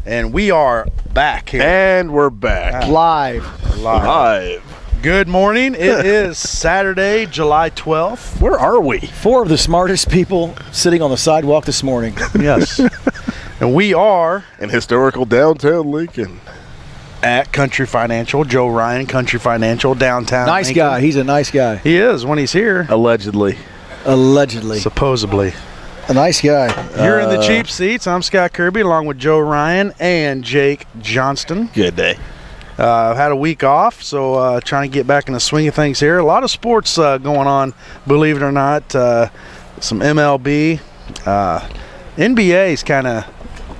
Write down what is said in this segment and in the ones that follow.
And we are back here. And we're back. Live. Good morning. It is Saturday, July 12th. Where are we? 4 of the smartest people sitting on the sidewalk this morning. Yes. And we are in historical downtown Lincoln. At Country Financial. Joe Ryan, Country Financial, downtown Nice Lincoln. guy. He's a nice guy. He is when he's here. Allegedly. Supposedly. A nice guy. You're in the cheap seats. I'm Scott Kirby along with Joe Ryan and Jake Johnston. Good day. Had a week off, so trying to get back in the swing of things here. A lot of sports going on, believe it or not. Some MLB. NBA is kind of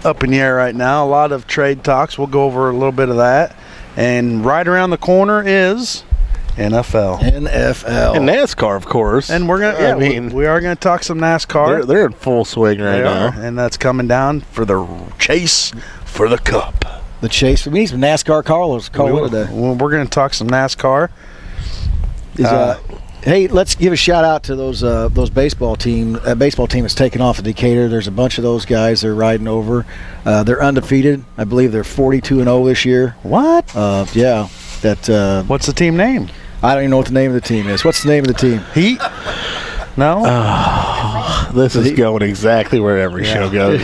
up in the air right now. A lot of trade talks. We'll go over a little bit of that. And right around the corner is NFL. And NASCAR, of course. And we're gonna, we are gonna talk some NASCAR. They're in full swing right now, and that's coming down for the chase for the cup. The chase. We need some NASCAR callers. Today. We're gonna talk some NASCAR. Hey, let's give a shout out to those baseball team. Baseball team is taking off at Decatur. There's a bunch of those guys they're riding over. They're undefeated. I believe they're 42-0 this year. What? Yeah. That. What's the team name? I don't even know what the name of the team is. What's the name of the team? Heat? No? This is going exactly where every show goes.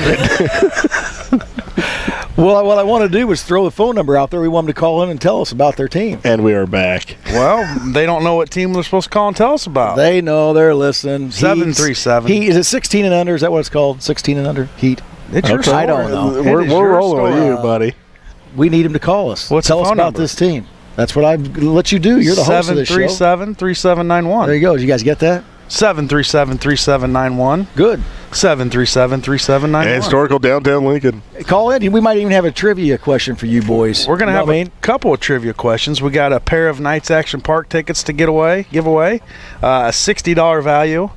Well, what I want to do is throw the phone number out there. We want them to call in and tell us about their team. And we are back. Well, they don't know what team they're supposed to call and tell us about. They know. They're listening. 737. Is it 16 and under? Is that what it's called? 16 and under? Heat? It's your I don't know. We're rolling with you, buddy. We need them to call us. Tell us about this team. That's what I let you do. You're the host of this show. 737-3791. There you go. Did you guys get that? 737-3791. Good. 737-3791. Historical downtown Lincoln. Call in. We might even have a trivia question for you boys. We're going to have a couple of trivia questions. We got a pair of Knights Action Park tickets to give away, a $60 value.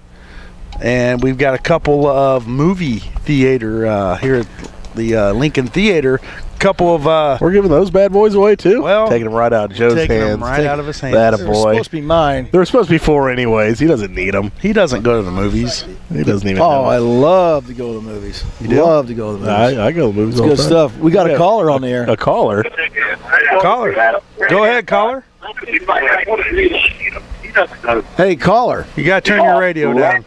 And we've got a couple of movie theater here at the Lincoln Theater. Couple of we're giving those bad boys away too. Well, taking them right out of Joe's hands. Out of his hands. That a They're boy. supposed to be mine. They're supposed to be 4 anyways. He doesn't need them. He doesn't go to the movies. He doesn't even. Oh, I love to go to the movies. Love to go to the movies. I go to the movies. It's all good the time. stuff. We got a caller on the air. A caller. Caller. Go ahead, caller. Hey, caller. You got to turn your radio down.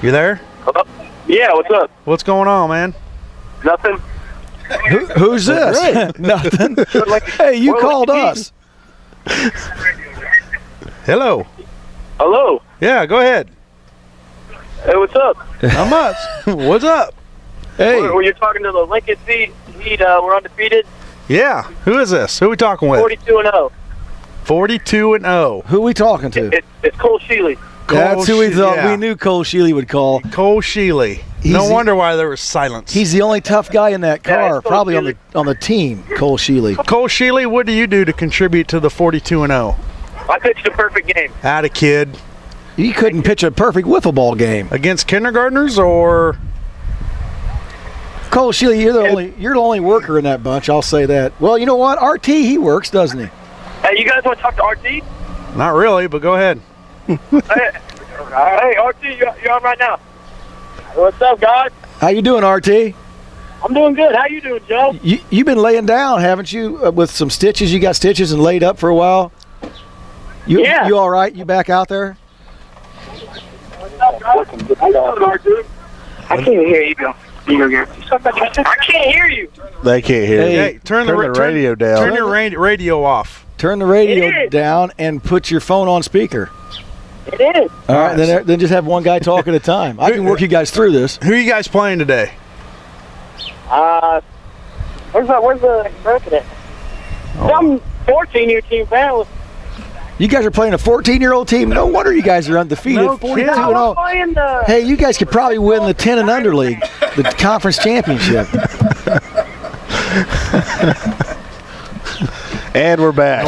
You there? Yeah, what's up? What's going on, man? Nothing. Who's this? Nothing. Hey, you called us. Hello. Hello. Yeah, go ahead. Hey, what's up? Not much. What's up? Hey. Were you talking to the Lincoln Seat? We're undefeated. Yeah. Who is this? Who are we talking with? 42-0. 42-0. Who we talking to? It's Cole Sheely. That's who we thought. Yeah. We knew Cole Sheely would call. Cole Sheely. No wonder why there was silence. He's the only tough guy in that car, probably Sheely. on the team. Cole Sheely. Cole Sheely, what do you do to contribute to the 42-0? I pitched a perfect game. Atta kid. He couldn't pitch a perfect wiffle ball game. Against kindergartners or? Cole Sheely, you're the only worker in that bunch. I'll say that. Well, you know what? RT, he works, doesn't he? Hey, you guys want to talk to RT? Not really, but go ahead. Hey, RT, you're on right now. What's up, guys? How you doing, RT? I'm doing good. How you doing, Joe? You've been laying down, haven't you, with some stitches? You got stitches and laid up for a while? Yeah. You all right? You back out there? What's up, guys? How you doing, RT? I can't hear you, Bill. I can't hear you. They can't hear you. Hey, turn the radio down. Turn your radio off. Turn the radio down and put your phone on speaker. It is. All right, then just have one guy talk at a time. I can work you guys through this. Who are you guys playing today? Where's the president? Some 14-year team fan. You guys are playing a 14-year-old team. No wonder you guys are undefeated. No 42-0. Hey, you guys could probably win the 10 and under league, the conference championship. And we're back.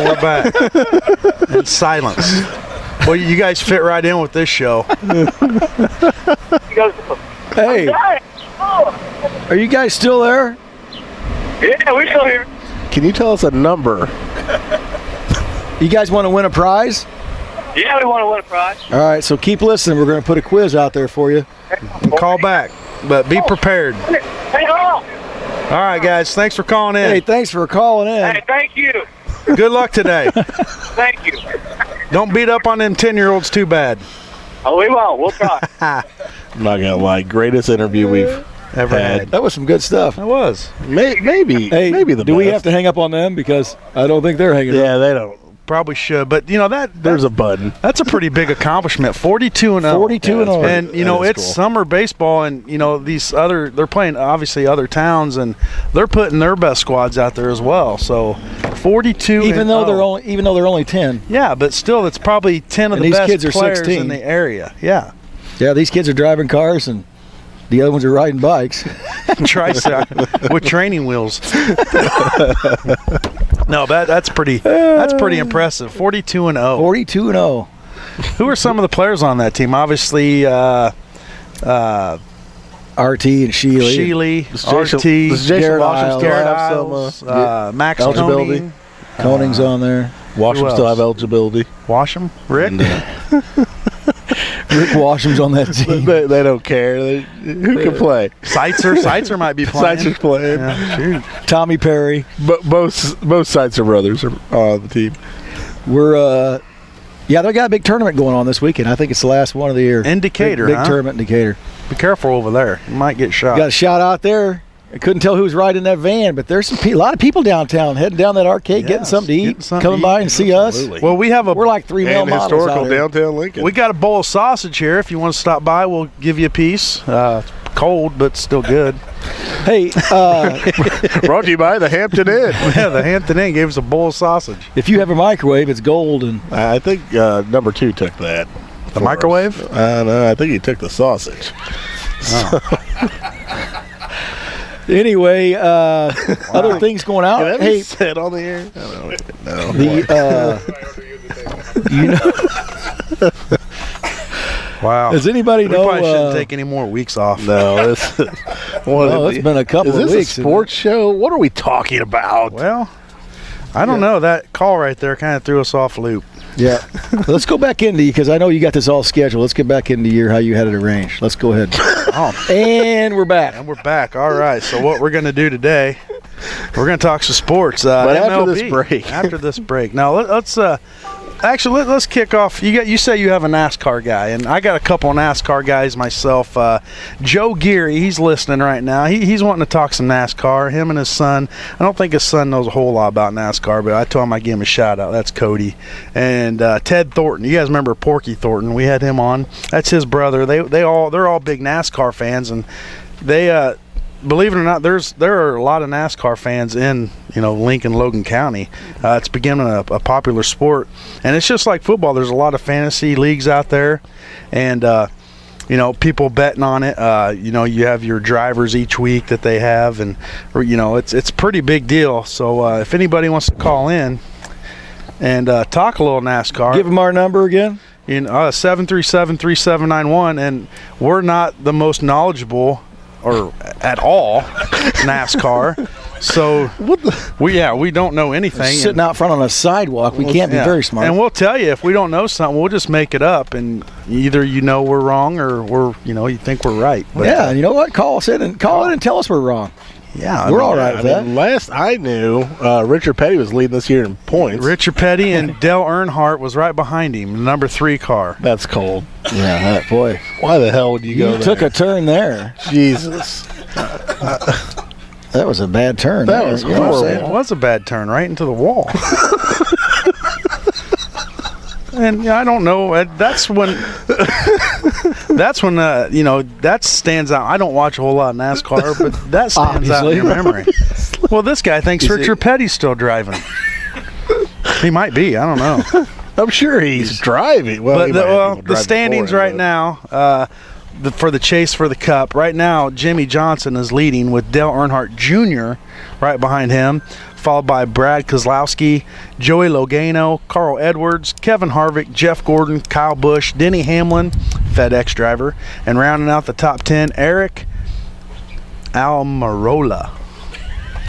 In silence. Well, you guys fit right in with this show. Hey, are you guys still there? Yeah, we're still here. Can you tell us a number? You guys want to win a prize? Yeah, we want to win a prize. All right, so keep listening. We're going to put a quiz out there for you. Call back. but be prepared. Hey, hold on. All right, guys. Thanks for calling in. Hey, thanks for calling in. Hey, thank you. Good luck today. Thank you. Don't beat up on them 10-year-olds too bad. Oh, we won't. We'll try. I'm not gonna lie, greatest interview we've Ever had. That was some good stuff. It was. maybe Hey, maybe the do we best. have to hang up on them because I don't think they're hanging up. Yeah, they don't. Probably should, but There's a button. that's a pretty big accomplishment. 42-0. 42-0. And That is it's cool. summer baseball, and they're playing obviously other towns, and they're putting their best squads out there as well. So 42. Even though they're only 10. yeah, but still, it's probably 10 of And the these best kids are players 16. in the area. Yeah, Yeah, these kids are driving cars and the other ones are riding bikes. with training wheels. No, that's pretty impressive. 42-0. 42-0. Who are some of the players on that team? Obviously, RT and Sheely. Sheely, Does Jason Garrett Washington Isles. still Garrett have Isles, some Max eligibility? Koning, Koning's on there. Washington Who still else? have eligibility? Washam, Rick. Rick Washam's on that team. They don't care. Who can play? Seitzer might be playing. Seitzer's playing. Yeah, shoot. Tommy Perry. But both Seitzer brothers are on the team. We're they got a big tournament going on this weekend. I think it's the last one of the year. In Decatur, Big huh? tournament in Decatur. Be careful over there. You might get shot. Got a shot out there. I couldn't tell who was riding that van, but there's a lot of people downtown heading down that arcade, getting Yes, something to getting eat, something coming to by eat. and see us. Absolutely. Well, we have We're like 3 male And models historical out here. downtown Lincoln. we got a bowl of sausage here. If you want to stop by, we'll give you a piece. It's cold, but still good. Hey, Brought to you by the Hampton Inn. Yeah, the Hampton Inn gave us a bowl of sausage. if you have a microwave, it's gold. And I think number 2 took that. The microwave? No, I think he took the sausage. anyway, other things going out. Can that Hey, be said on the air? I don't know. the Wow. does anybody We know? probably shouldn't take any more weeks off. No, it's it's been a couple Is of this weeks. a sports show? What are we talking about? Well, I don't know. That call right there kind of threw us off loop. Yeah. Let's go back into you because I know you got this all scheduled. Let's get back into how you had it arranged. Let's go ahead. And we're back. And we're back. All right. So what we're going to do today, we're going to talk some sports. But after MLB. this break. After this break. Now let's kick off. You say you have a NASCAR guy, and I got a couple of NASCAR guys myself. Joe Geary, he's listening right now. He's wanting to talk some NASCAR. Him and his son. I don't think his son knows a whole lot about NASCAR, but I told him I'd give him a shout out. That's Cody. And Ted Thornton. You guys remember Porky Thornton? We had him on. That's his brother. They're all big NASCAR fans, and they. Believe it or not, there are a lot of NASCAR fans in Lincoln, Logan County. It's becoming a popular sport, and it's just like football. There's a lot of fantasy leagues out there, and people betting on it. You have your drivers each week that they have, and it's a pretty big deal. So if anybody wants to call in and talk a little NASCAR, Give them our number again. 737-3791, and we're not the most knowledgeable or at all NASCAR, so we don't know anything. Sitting out front on a sidewalk, we can't be very smart. And we'll tell you if we don't know something, we'll just make it up, and either we're wrong or you think we're right. But, yeah, and you know what? Call us in and tell us we're wrong. yeah, We're all right with that. Last I knew, Richard Petty was leading this year in points. Richard Petty and Dale Earnhardt was right behind him, the number 3 car. That's cold. Yeah, boy. Why the hell would you go You there? took a turn there. Jesus. That was a bad turn. That there, was you know what I'm horrible. saying? It was a bad turn right into the wall. And I don't know. That's when that stands out. I don't watch a whole lot of NASCAR, but that stands out in your memory. Well, this guy thinks Richard Petty's still driving. He might be. I don't know. I'm sure he's driving. Well, But he might have people the driving standings for him, right but- now, for the chase for the cup, right now, Jimmy Johnson is leading with Dale Earnhardt Jr. right behind him, followed by Brad Keselowski, Joey Logano, Carl Edwards, Kevin Harvick, Jeff Gordon, Kyle Busch, Denny Hamlin, FedEx driver, and rounding out the top 10, Eric Almirola.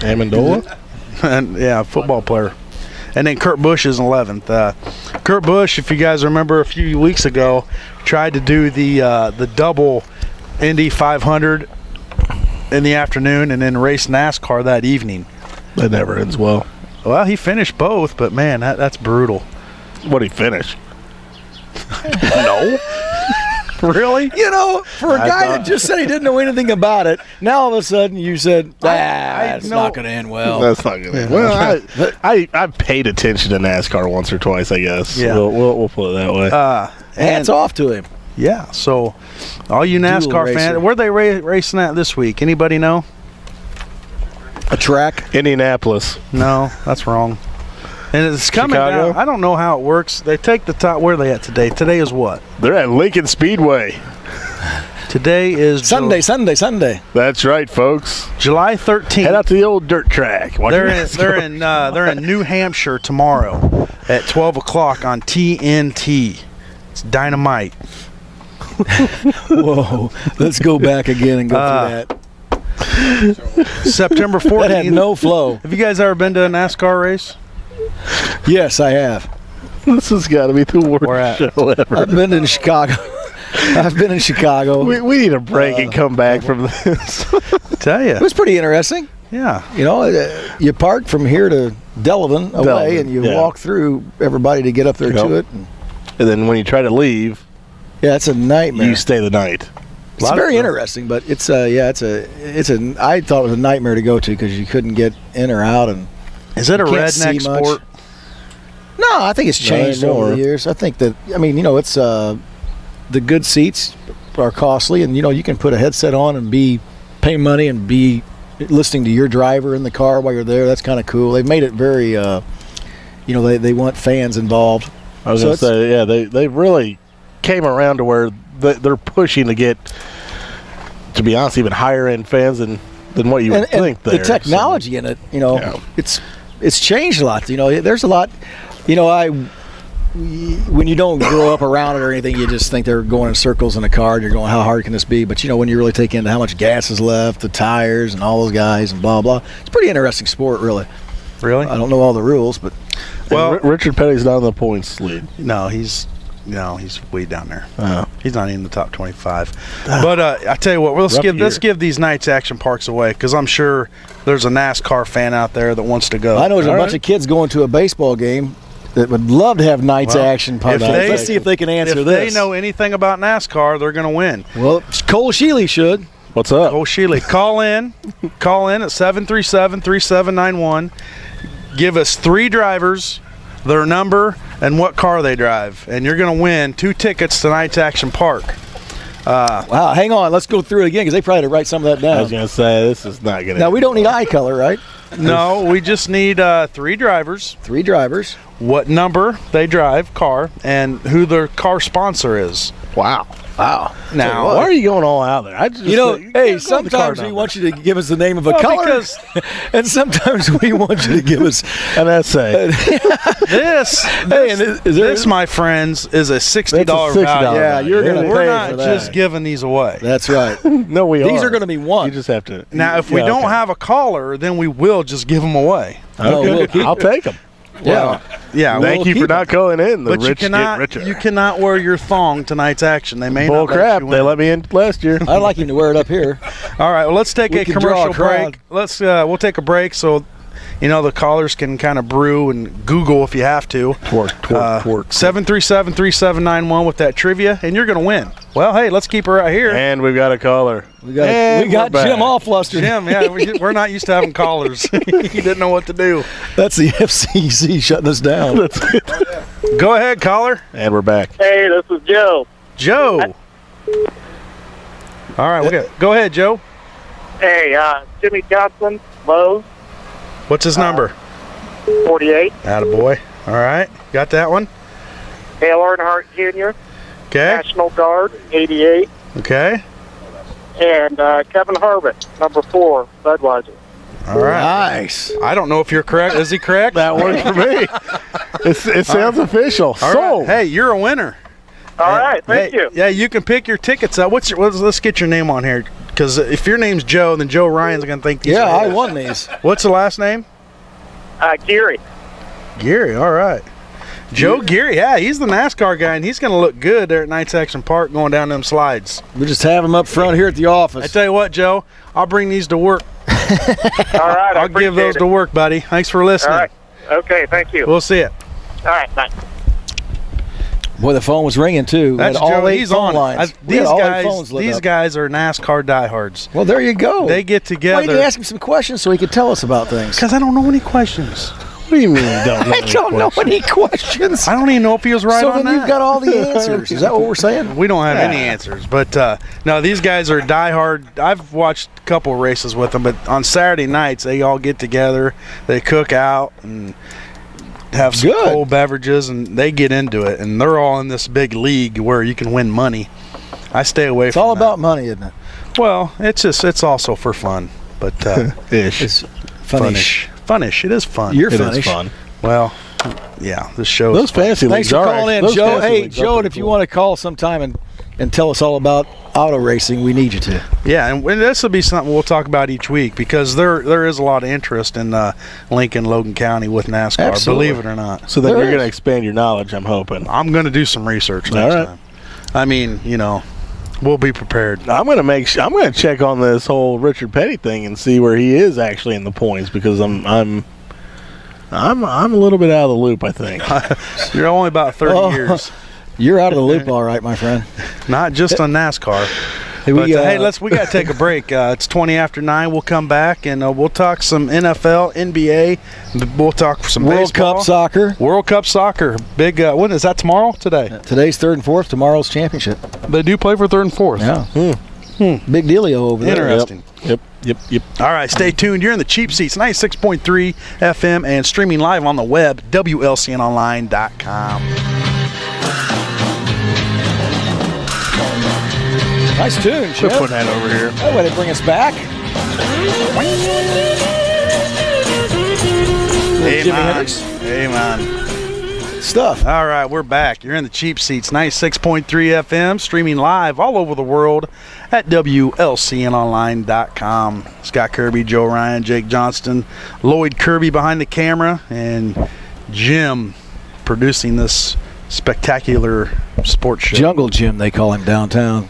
Amendola? And yeah, football player. And then Kurt Busch is in 11th. Kurt Busch, if you guys remember a few weeks ago, tried to do the double Indy 500 in the afternoon and then race NASCAR that evening. That never ends well. Well, he finished both, but man, that's brutal. What did he finish? No. Really? You know, for a guy that just said he didn't know anything about it, now all of a sudden you said, it's not going to end well. That's not going to end well. I paid attention to NASCAR once or twice, I guess. Yeah. We'll put it that way. Hats off to him. Yeah, so all you NASCAR fans, where are they racing at this week? Anybody know? A track? Indianapolis. No, that's wrong. And it's coming Chicago? down. I don't know how it works. They take the top. Where are they at today? Today is what? They're at Lincoln Speedway. Today is Sunday. That's right, folks. July 13th. Head out to the old dirt track. They're in New Hampshire tomorrow at 12 o'clock on TNT. It's dynamite. Whoa. Let's go back again and go through that. September 14th. That had no flow. Have you guys ever been to a NASCAR race? Yes, I have. This has got to be the worst show ever. I've been in Chicago. We need a break and come back from this. Tell you. It was pretty interesting. Yeah. You know, you park from here to Delavan away, and you walk through everybody to get up there to it. And then when you try to leave, it's a nightmare. You stay the night. It's very interesting, but I thought it was a nightmare to go to because you couldn't get in or out. And is it a redneck sport? No, I think it's changed over the years. I think that, it's the good seats are costly, and you can put a headset on and pay money and be listening to your driver in the car while you're there. That's kind of cool. They've made it very, they want fans involved. I was going to say, they really came around to where they're pushing to get, to be honest, even higher end fans than what you would think. The technology in it, it's changed a lot. There's a lot. When you don't grow up around it or anything, you just think they're going in circles in a car and you're going, how hard can this be? But when you really take into how much gas is left, the tires and all those guys and blah blah, it's a pretty interesting sport, really. Really? I don't know all the rules, but Richard Petty's not in the points lead. No, he's way down there. He's not even in the top 25. But I tell you what, let's give these Knights Action Parks away, because I'm sure there's a NASCAR fan out there that wants to go. I know there's a bunch of kids going to a baseball game that would love to have Knights Action Parks. Let's see if they can answer this. If they know anything about NASCAR, they're going to win. Well, Cole Sheely should. What's up? Cole Sheely. Call in at 737-3791. Give us 3 drivers, their number, and what car they drive, and you're going to win 2 tickets to Knights Action Park. Wow, hang on. Let's go through it again, because they probably had to write some of that down. I was going to say, this is not going to... Now, we don't need eye color, right? No, we just need 3 drivers. 3 drivers. What number they drive, car, and who their car sponsor is. Wow. Now, why are you going all out there? Sometimes we want you to give us the name of a color, and sometimes we want you to give us an essay. This, my friends, is a $60 value. Yeah, you're going to pay We're not for that. just giving these away. That's right. No, These are going to be won. You just have to. Now, if we don't have a caller, then we will just give them away. Okay. I'll take them. Yeah. Thank you for not calling in. The rich get richer. You cannot wear your thong tonight's action. They may Bull not crap. They let me in last year. I'd like him to wear it up here. All right. Well, let's take a commercial break. We'll take a break so the callers can kind of brew and Google if you have to. Twerk. 737-3791 with that trivia, and you're going to win. Well, hey, let's keep her right here. And we've got a caller. We got Jim all flustered. Jim, we're not used to having callers. He didn't know what to do. That's the FCC shutting us down. Go ahead, caller. And we're back. Hey, this is Joe. Joe. All right, go ahead, Joe. Hey, Jimmy Johnson, Lowe's. What's his number? 48. Attaboy. All right, got that one. Dale Earnhardt Jr. Okay. National Guard, 88. Okay. And Kevin Harvick, number 4, Budweiser. All right. Nice. I don't know if you're correct. Is he correct? That works for me. It sounds official. All right. Hey, you're a winner. All right, thank you. Yeah, you can pick your tickets up. Let's get your name on here, because if your name's Joe, then Joe Ryan's going to think these. Yeah, I won these. What's the last name? Gary. Gary. All right. Joe Geary, yeah, he's the NASCAR guy, and he's going to look good there at Knights Action Park going down them slides. We just have him up front here at the office. I tell you what, Joe, I'll bring these to work. All right, I'll give those to work, buddy. Thanks for listening. All right. Okay, thank you. We'll see you. All right, bye. Boy, the phone was ringing too. That's all Joe. 8 He's phone on. lines. These guys are NASCAR diehards. Well, there you go. They get together. Why didn't you ask him some questions so he could tell us about things? Because I don't know any questions. What do you mean you don't know I don't know any questions. I don't even know if he was right so on then that. you've got all the answers. Is that what we're saying? We don't have any answers. But, no, these guys are diehard. I've watched a couple races with them, but on Saturday nights, they all get together. They cook out and have some cold beverages, and they get into it. And they're all in this big league where you can win money. I stay away from It's all that. about money, isn't it? Well, it's also for fun. But It's funnish. Funnish. It is fun. You're It funnish. is fun. Well, yeah, this show Those is fun. fancy Thanks leagues for are calling in, those Joe. fancy Hey, leagues are Joe, and pretty if you cool. want to call sometime and tell us all about auto racing, we need you to. Yeah, and this will be something we'll talk about each week because there is a lot of interest in Lincoln, Logan County with NASCAR, Absolutely. believe it or not. So then There you're is. going to expand your knowledge, I'm hoping. I'm going to do some research All next right. time. I mean, we'll be prepared. I'm going to check on this whole Richard Petty thing and see where he is actually in the points because I'm a little bit out of the loop, I think. You're only about 30 years, You're out of the loop, all right, my friend. not just on NASCAR. Hey, But, hey, we got to take a break. It's 20 after 9. We'll come back and we'll talk some NFL, NBA. We'll talk some World baseball. Cup soccer. World Cup soccer. Big. When is that tomorrow? Today. Today's 3rd and 4th. Tomorrow's championship. They do play for 3rd and 4th. Yeah. Big dealio over there. Interesting. Yep. All right, stay tuned. You're in the Cheap Seats, 96.3 FM, and streaming live on the web, WLCNonline.com. Nice tune, We're Chip. putting that over here. That way to bring us back. Jimi Hendrix Amen. stuff. All right, we're back. You're in the Cheap Seats, 96.3 FM, streaming live all over the world at WLCNonline.com. Scott Kirby, Joe Ryan, Jake Johnston, Lloyd Kirby behind the camera, and Jim producing this spectacular sports show. Jungle Jim, they call him downtown.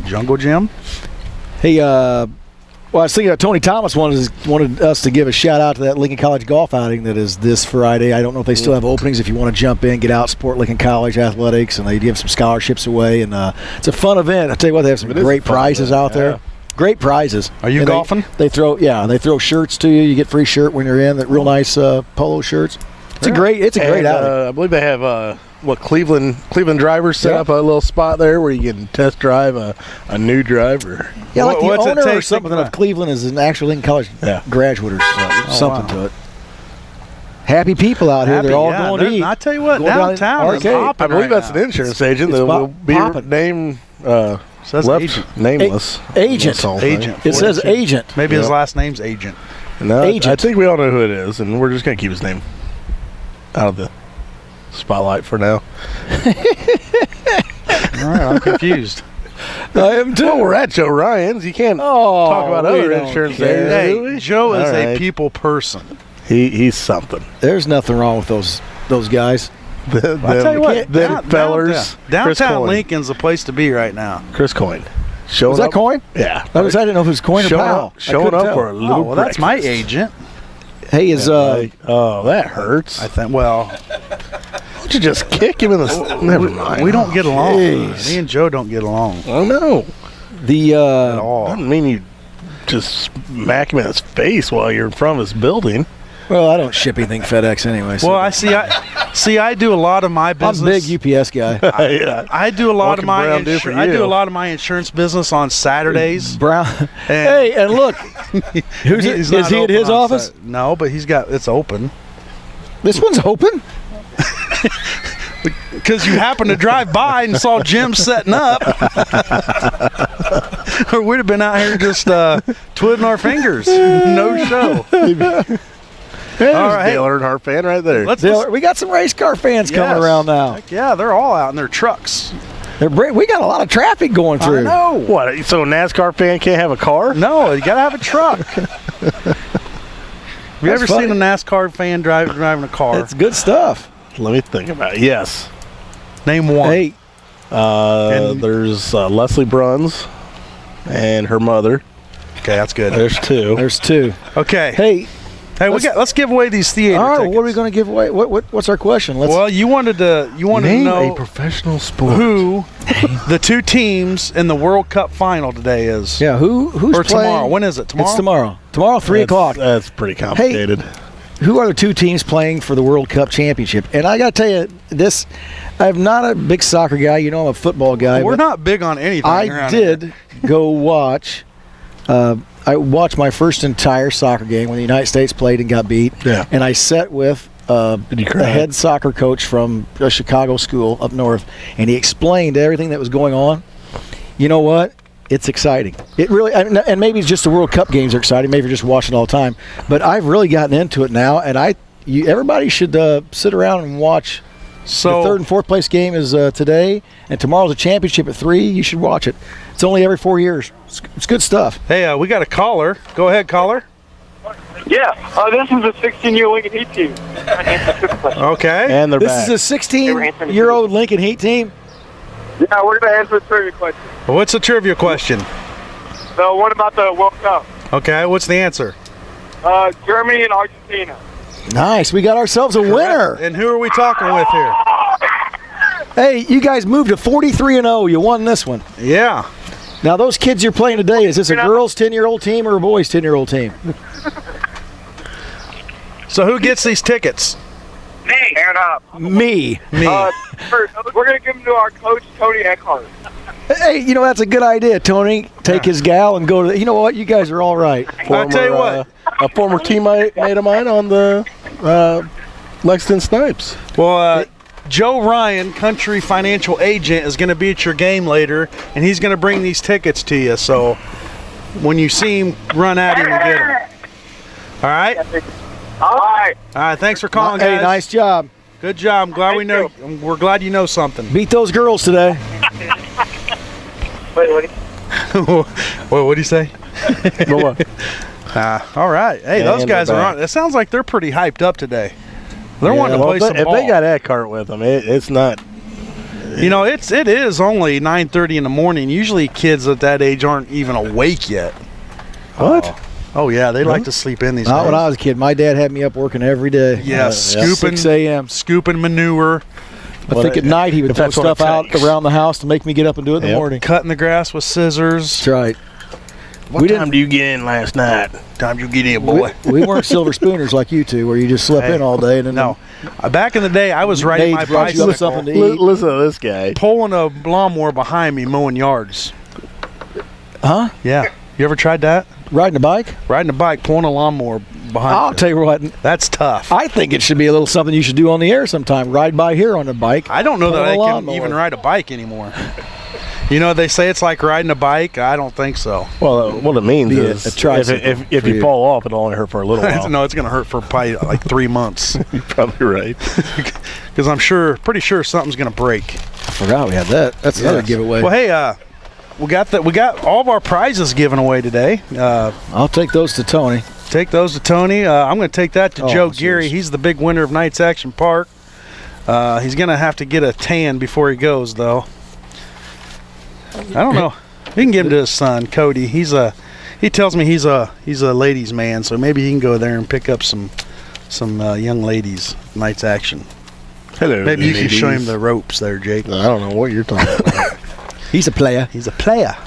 Jungle Jim? Hey, well, I was thinking Tony Thomas wanted us to give a shout out to that Lincoln College golf outing that is this Friday. I don't know if they still have openings. If you want to jump in, get out, support Lincoln College athletics, and they give some scholarships away. And it's a fun event. I tell you what, they have some great prizes out there. Great prizes. Are you And golfing? They throw shirts to you. You get free shirt when you're in. That real nice polo shirts. It's a great outing. I believe they have Cleveland drivers set up a little spot there where you can test drive a new driver. Yeah, like What's the it owner take or to something think of Cleveland is an actual Lincoln College graduate or something to it. Happy people out here. Happy, They're all yeah. going to eat. I tell you what, Going down downtown is arcade. hopping I believe right that's now. an insurance agent It's that will be popping. named Says left agent. nameless. Agent. That's the whole thing. Agent. It says agent. Maybe his Yeah. last name's Agent. No, Agent. I think we all know who it is, and we're just going to keep his name out of the spotlight for now. All right, I'm confused. I am too. Well, we're at Joe Ryan's. You can't talk about we other don't insurance care. agents. do Hey, we? Joe is All a right. people person. He's something. There's nothing wrong with those guys. I tell you what, them fellers. Chris downtown Coyne. Lincoln's the place to be right now. Chris Coyne. Showing Was that up, Coyne? Yeah. I didn't know if it was Coyne or Showing Powell. up, showing up for a little Oh, well, that's my breakfast. agent. Hey, is oh, that hurts. I think. Well, Don't you just kick him in the... Never mind. we don't get along. Jeez. Me and Joe don't get along Oh, no. the at all. Doesn't mean you just smack him in his face while you're in front of his building. well, I don't ship anything FedEx anyway. So Well, I do a lot of my I'm a business. big UPS guy. Yeah. I do a lot What of can my Brown do for I do you? a lot of my insurance business on Saturdays. Brown. And Hey, and look, who's He's is not he at open his on office? No, but it's open. This one's open. Because you happened to drive by and saw Jim setting up. Or we'd have been out here just twiddling our fingers. No show. There's All right, Dale Earnhardt fan right there. Let's We got some race car fans coming Yes. around now. Heck yeah, they're all out in their trucks. We got a lot of traffic going through. I know. What? So a NASCAR fan can't have a car? No, you got to have a truck. Have you ever funny. seen a NASCAR fan driving a car? It's good stuff. Let me think about it. Yes. Name one. Hey, There's Leslie Bruns and her mother. Okay, that's good. There's two. there's two. Okay. Hey, Let's give away these theater all right. tickets. What are we going to give away? What's our question? Well, you wanted to Name know a professional sport. who the two teams in the World Cup final today is. Yeah, who's or playing? tomorrow. When is it? Tomorrow? It's tomorrow. Tomorrow, 3 o'clock. That's pretty complicated. Who are the two teams playing for the World Cup championship? And I got to tell you, I'm not a big soccer guy. You know, I'm a football guy. We're but not big on anything. I around did here. go watch. I watched my first entire soccer game when the United States played and got beat. Yeah. And I sat with Did you cry? the head soccer coach from a Chicago school up north, and he explained everything that was going on. You know what? It's exciting. It really, and maybe it's just the World Cup games are exciting. Maybe you're just watching all the time. But I've really gotten into it now, and everybody should sit around and watch. So The third and fourth place game is today, and tomorrow's a championship at 3. You should watch it. It's only every 4 years. It's good stuff. hey, we got a caller. Go ahead, caller. Yeah, this is a 16-year Lincoln Heat team. Okay. And they're This back. is a 16-year-old Lincoln Heat team. Yeah, we're going to answer the trivia question. What's the trivia question? So what about the World Cup? Okay. What's the answer? Germany and Argentina. Nice. We got ourselves a winner. And who are we talking with here? Hey, you guys moved to 43-0. You won this one. Yeah. Now, those kids you're playing today, is this a girls' 10-year-old team or a boys' 10-year-old team? So who gets these tickets? Me. Aaron up. Me. Me. We're going to give them to our coach, Tony Eckhart. Hey, that's a good idea, Tony. Take his gal and go to you know what? You guys are all right. I'll tell you what. A former teammate of mine on the Lexington Snipes. Well, Joe Ryan, country financial agent, is going to be at your game later, and he's going to bring these tickets to you. So when you see him, run at him and get them. All right? All right. All right, thanks for calling, guys. Hey, nice job. Good job. I'm glad we're glad you know something. Beat those girls today. Wait. What do you say? All right. Hey, those And guys they're are back. on. It sounds like they're pretty hyped up today. They're wanting to play some if ball. they got Eckhart with them, it's not. It is only 9:30 in the morning. Usually kids at that age aren't even awake yet. What? Oh yeah, they like to sleep in these Not days. when I was a kid. My dad had me up working every day. Yeah, scooping 6 a.m. scooping manure, I think at night he would if throw that's what it stuff out takes. around the house to make me get up and do it in the Yep. morning. cutting the grass with scissors. That's right. What time do you get in last night? Time you get in, boy. We weren't silver spooners like you two, where you just slept in all day and then No, back in the day, I was riding my maids brought you up bicycle, something to eat. Listen to this guy. pulling a lawnmower behind me, mowing yards. Huh? Yeah, you ever tried that? Riding a bike? Riding a bike, pulling a lawnmower behind. I'll you. tell you what. That's tough. I think it should be a little something you should do on the air sometime. Ride by here on a bike. I don't know that Pull a I can lawnmower. even ride a bike anymore. They say it's like riding a bike. I don't think so. Well, what it means Be is a tricycle if for you you. fall off, it'll only hurt for a little while. No, it's going to hurt for probably like 3 months You're probably right. because I'm pretty sure something's going to break. I forgot we had that. That's another Yes. giveaway. Well, hey, we got all of our prizes given away today. I'll take those to Tony. Take those to Tony. I'm going to take that to Oh, Joe serious. Geary. He's the big winner of Knights Action Park. He's going to have to get a tan before he goes, though. I don't know. We can give him to his son, Cody. He tells me he's a ladies' man, so maybe he can go there and pick up some young ladies Knights Action. Hello, Maybe you can ladies. show him the ropes there, Jake. I don't know what you're talking about. He's a player. He's a player.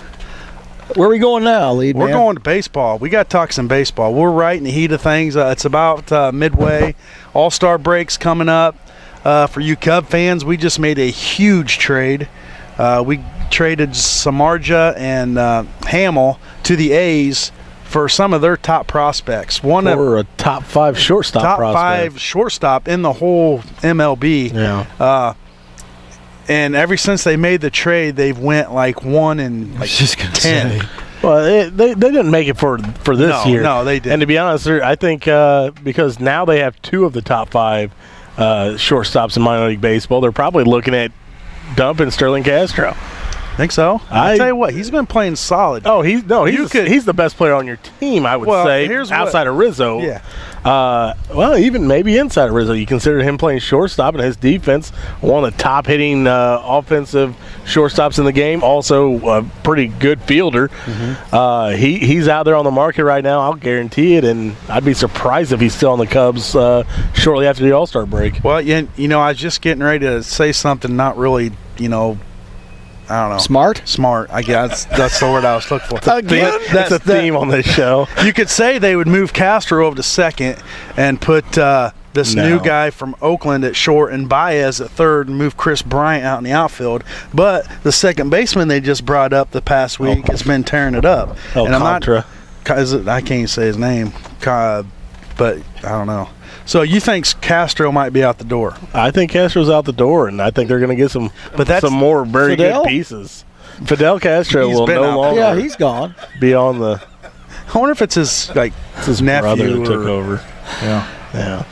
Where are we going now, lead We're man? going to baseball. We got to talk some baseball. We're right in the heat of things. It's about midway. All-Star breaks coming up. For you Cub fans, we just made a huge trade. We traded Samardzija and Hamill to the A's for some of their top prospects. Or a top 5 shortstop top prospect. 5 shortstop in the whole MLB. Yeah. And ever since they made the trade, they've went like 1 and I was just gonna 10. say. Well, they didn't make it for this year. No, they didn't. And to be honest, I think because now they have 2 of the top 5 shortstops in minor league baseball, they're probably looking at dumping Sterling Castro. Think so? I tell you what, he's been playing solid. Oh, he's the best player on your team, I would say, outside of Rizzo. Yeah. Well, even maybe inside of Rizzo. You consider him playing shortstop, and his defense, one of the top hitting offensive shortstops in the game. Also, a pretty good fielder. Mm-hmm. He's out there on the market right now. I'll guarantee it, and I'd be surprised if he's still on the Cubs shortly after the All-Star break. Well, I was just getting ready to say something not really, I don't know. Smart, I guess. That's the word I was looking for. Again? That's a theme on this show. You could say they would move Castro over to second and put this new guy from Oakland at short and Baez at third and move Chris Bryant out in the outfield. But the second baseman they just brought up the past week has been tearing it up. Contra. I can't say his name, but I don't know. So you think Castro might be out the door? I think Castro's out the door, and I think they're going to get some more very good pieces. Fidel Castro will no longer. Yeah, he's gone. Be on the. I wonder if it's his nephew brother who took over. Yeah.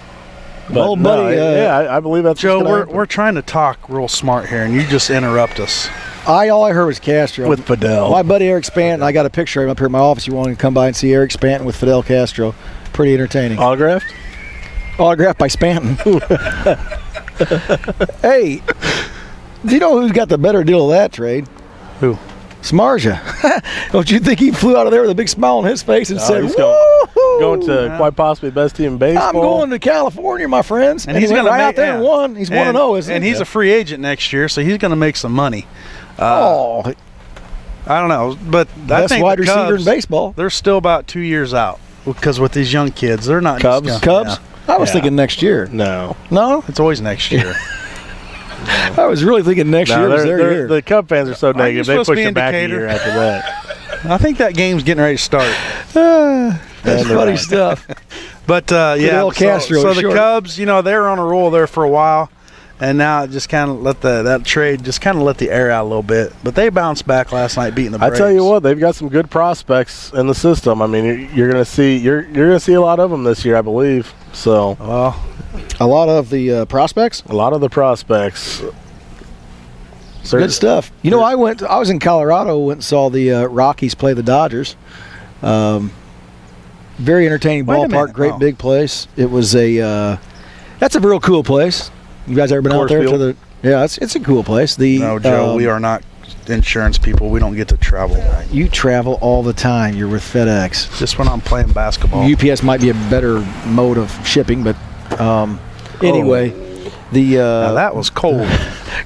But old buddy. I believe that's Joe. We're trying to talk real smart here, and you just interrupt us. All I heard was Castro with Fidel. My buddy Eric Spanton. I got a picture of him up here in my office. You want to come by and see Eric Spanton with Fidel Castro? Pretty entertaining. Autographed by Spanton. Hey, do you know who's got the better deal of that trade? Who? Samardzija. Don't you think he flew out of there with a big smile on his face and said, he's going to quite possibly best team in baseball? I'm going to California, my friends. And he's going right out there and won. He's 1-0, isn't he? And he's a free agent next year, so he's going to make some money. I don't know, but best wide receiver in baseball. They're still about 2 years out because with these young kids, they're not Cubs. Yeah. I was thinking next year. No, it's always next year. I was really thinking next year was their year. The Cub fans are so negative; they push it back a year after that. I think that game's getting ready to start. That's funny stuff. But Castro. So the Cubs, they were on a roll there for a while, and now it just kind of let that trade just kind of let the air out a little bit. But they bounced back last night, beating the Braves. I tell you what, they've got some good prospects in the system. I mean, you're going to see a lot of them this year, I believe. So, a lot of the prospects. A lot of the prospects. Good stuff. I was in Colorado. Went and saw the Rockies play the Dodgers. Very entertaining ballpark. Great big place. It was that's a real cool place. You guys ever been out there to the? Yeah, it's a cool place. No, Joe, we are not insurance people. We don't get to travel. You travel all the time. You're with FedEx. Just when I'm playing basketball. UPS might be a better mode of shipping, but anyway, now that was cold.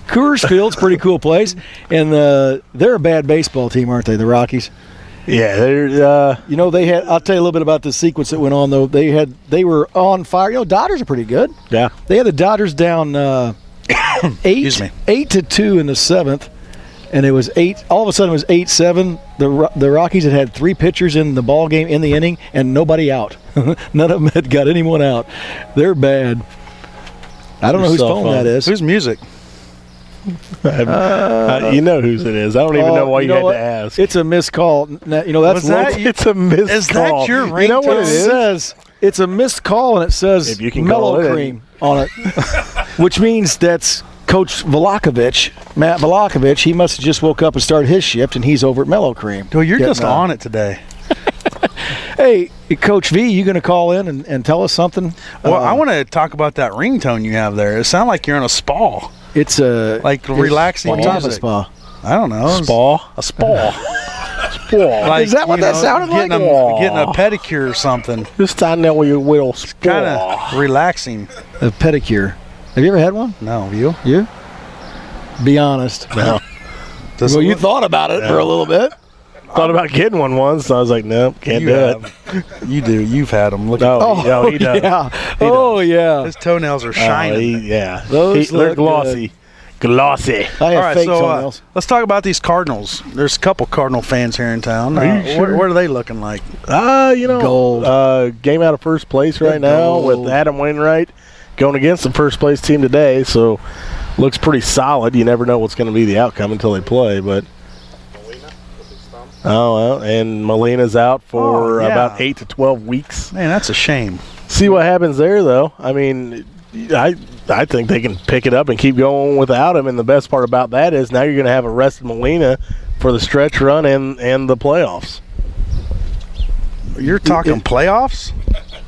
Coors Field's a pretty cool place, and they're a bad baseball team, aren't they? The Rockies. Yeah, they're. They had. I'll tell you a little bit about the sequence that went on though. They were on fire. Dodgers are pretty good. Yeah. They had the Dodgers down 8-2 in the seventh, and it was 8. All of a sudden, it was 8-7. The Rockies had 3 pitchers in the ball game in the inning, and nobody out. None of them had got anyone out. They're bad. I don't know whose phone that is. Whose music? You know whose it is. I don't even know why you had to ask. It's a missed call. That's it's a missed call. Is that your ringtone? You know what it says? It's a missed call, and it says if you can Mellow Cream on it, which means that's Coach Vlahovic, Matt Vlahovic. He must have just woke up and started his shift, and he's over at Mellow Cream. Well, you're just on it today. Hey, Coach V, you going to call in and tell us something? Well, I want to talk about that ringtone you have there. It sounds like you're in a spa. It's a relaxing music. Type of spa? I don't know. Spa? A spa. Spa. Is that what that sounded like? Getting a pedicure or something. Just standing there with your little spa. Kind of relaxing. A pedicure. Have you ever had one? No. You? You? Be honest. No. Well, you thought about it for a little bit. Thought about getting one once, so I was like, nope, can't do it. You do. You've had them. Look he does. Yeah. Yeah. His toenails are shining. They're glossy. Good. Glossy. I have fake toenails. Let's talk about these Cardinals. There's a couple Cardinal fans here in town. Are you sure? What are they looking like? Gold. Game out of first place right now with Adam Wainwright going against the first place team today, so looks pretty solid. You never know what's going to be the outcome until they play, but and Molina's out for about 8 to 12 weeks. Man, that's a shame. See what happens there, though. I mean, I I think they can pick it up and keep going without him. And the best part about that is now you're going to have a rested Molina for the stretch run and the playoffs. You're talking playoffs?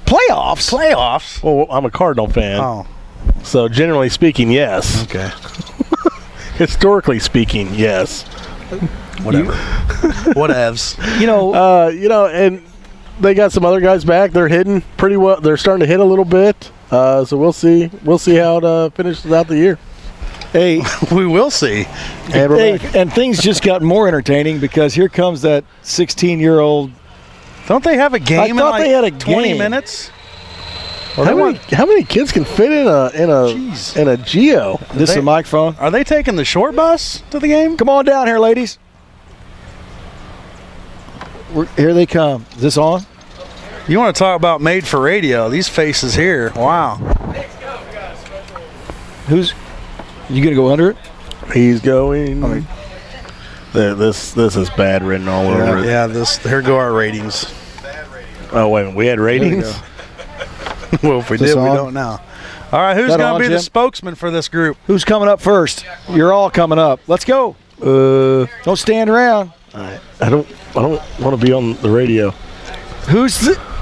Playoffs? Playoffs? Well, I'm a Cardinal fan. Oh. So generally speaking, yes. Okay. Historically speaking, yes. Whatever. Whatevs. And they got some other guys back. They're hitting pretty well. They're starting to hit a little bit. So we'll see. We'll see how it finishes out the year. Hey, we will see. And things just got more entertaining because here comes that 16-year-old. Don't they have a game I thought in they had a 20 game. minutes? How many kids can fit in a Geo? This is a microphone. Are they taking the short bus to the game? Come on down here, ladies. Here they come. Is this on? You want to talk about made for radio? These faces here. Wow. You gonna go under it? He's going. This is bad written all over it. Yeah. Here go our ratings. Oh wait, we had ratings. Well, if we did, we don't know. All right, who's going to be the spokesman for this group? Who's coming up first? You're all coming up. Let's go. Don't stand around. I don't want to be on the radio.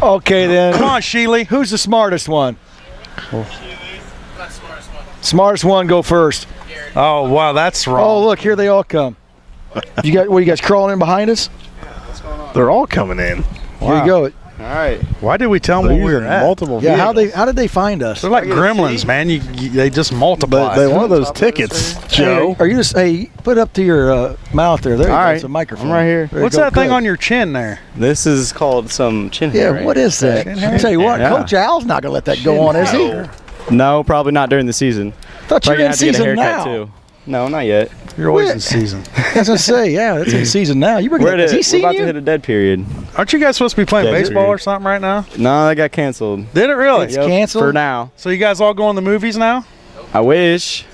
Okay then? Come on, Sheely. Who's the smartest one? Smartest one, go first. Oh wow, that's wrong. Oh look, here they all come. You guys crawling in behind us? They're all coming in. Here you go. All right. Why did we tell them where we were at? Multiple Yeah, vehicles. how did they find us? They're like gremlins, man. They just multiply. They want those tickets, Joe. Are you just put it up to your mouth there? There you go. It's a microphone. I'm right here. What's that thing on your chin there? This is called some chin hair. Yeah, what is that? hair? I tell you what, Yeah. Coach Al's not gonna let that go on, is he? No, probably not during the season. Thought you Probably were in gonna have to get a season haircut now. too. No, not yet. You're always in season. I was gonna say, yeah, it's in season now. You were has he We're seen about to you? hit a dead period. Aren't you guys supposed to be playing Yeah, baseball dude. or something right now? No, that got canceled. Did it really? It's canceled? For now. So you guys all going to the movies now? I wish.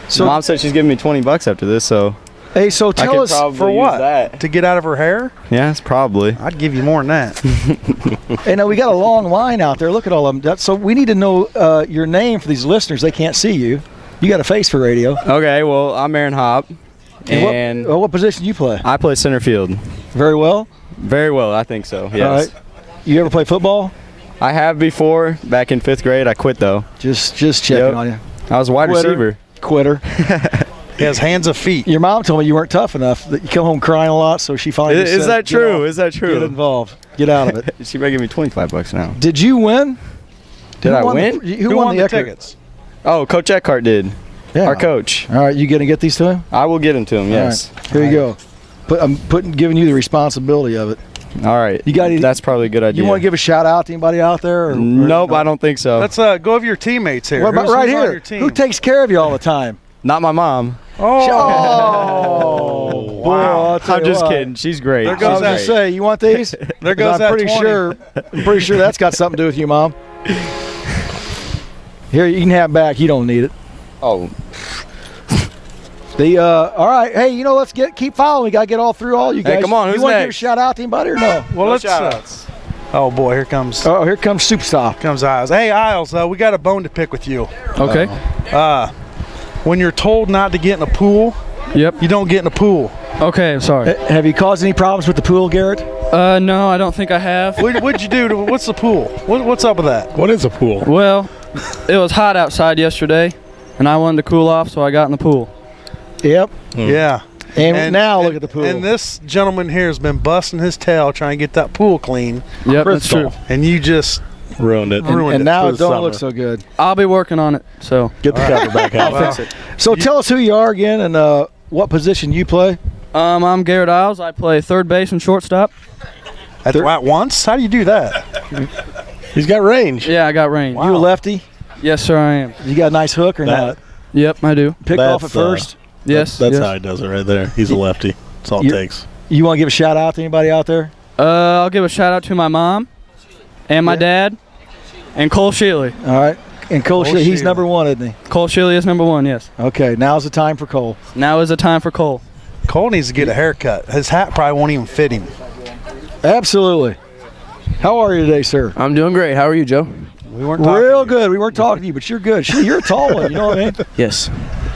So- Mom said she's giving me $20 after this, so Hey, so I tell could us. probably For use what? that. To get out of her hair? Yeah, it's probably. I'd give you more than that. Hey, now we got a long line out there. Look at all of them. So we need to know your name for these listeners. They can't see you. You got a face for radio. Okay, well, I'm Aaron Hopp, and What position do you play? I play center field. Very well. Very well, I think so. Yes. All right. You ever play football? I have before, back in 5th grade. I quit though. Just checking Yep. on you. I was a wide Quitter. receiver. Quitter. He has hands of feet. Your mom told me you weren't tough enough. That you come home crying a lot, so she finally just Is said, that "Get true? off. Is that Get true? involved. Get out of it." She might give me $25 now. Did you win? Did I won win? Who won the Eckert? tickets? Oh, Coach Eckhart did. Yeah. Our coach. All right, you gonna get these to him? I will get him to him. Yes. All right, here you go. I'm giving you the responsibility of it. All right. You got any- That's probably a good idea. You want to give a shout out to anybody out there? Nope, I don't think so. Let's go over your teammates here. What about Who's right on here? your team? Who takes care of you all the time? Not my mom. Oh, boy, I'll tell I'm you just what. kidding. She's great. There I goes was gonna that. say, you want these? There goes 'Cause that I'm pretty 20. sure. I'm pretty sure that's got something to do with you, Mom. Here, you can have back. You don't need it. Oh, All right. Hey, let's keep following. We gotta get all through all you guys. Hey, come on, You who's want to give a next? shout out to anybody or no? Well, no let's. shout-outs. Oh boy, here comes Oh, here comes Superstar. Isles. Hey Isles, we got a bone to pick with you. Okay. When you're told not to get in a pool, Yep. you don't get in a pool. Okay, I'm sorry. Have you caused any problems with the pool, Garrett? No, I don't think I have. What'd you do? What's the pool? What's up with that? What is a pool? Well, it was hot outside yesterday, and I wanted to cool off, so I got in the pool. Yep. Yeah. And now look at the pool. And this gentleman here has been busting his tail trying to get that pool clean, Yep, that's true. and you just Ruined it. and now for it the don't summer. look so good. I'll be working on it. So, Get the cover back out. So tell us who you are again and what position you play. I'm Garrett Isles. I play third base and shortstop. at once. How do you do that? He's got range. Yeah, I got range. You a lefty? Yes, sir, I am. You got a nice hook or That- not? Yep, I do. Pick off at That's, first. Yes. That's yes. how he does it right there. He's a lefty. That's all it You- takes. You want to give a shout out to anybody out there? I'll give a shout out to my mom and my dad and Cole Sheely. All right. And Cole, Cole he's Sheely. number one, isn't he? Cole Sheely is number one, yes. Okay, now's the time for Cole. Now is the time for Cole. Cole needs to get a haircut. His hat probably won't even fit him. Absolutely. How are you today, sir? I'm doing great. How are you, Joe? We weren't talking Real to you. good. We weren't talking to you, but you're good. You're a tall one. You know what I mean? Yes.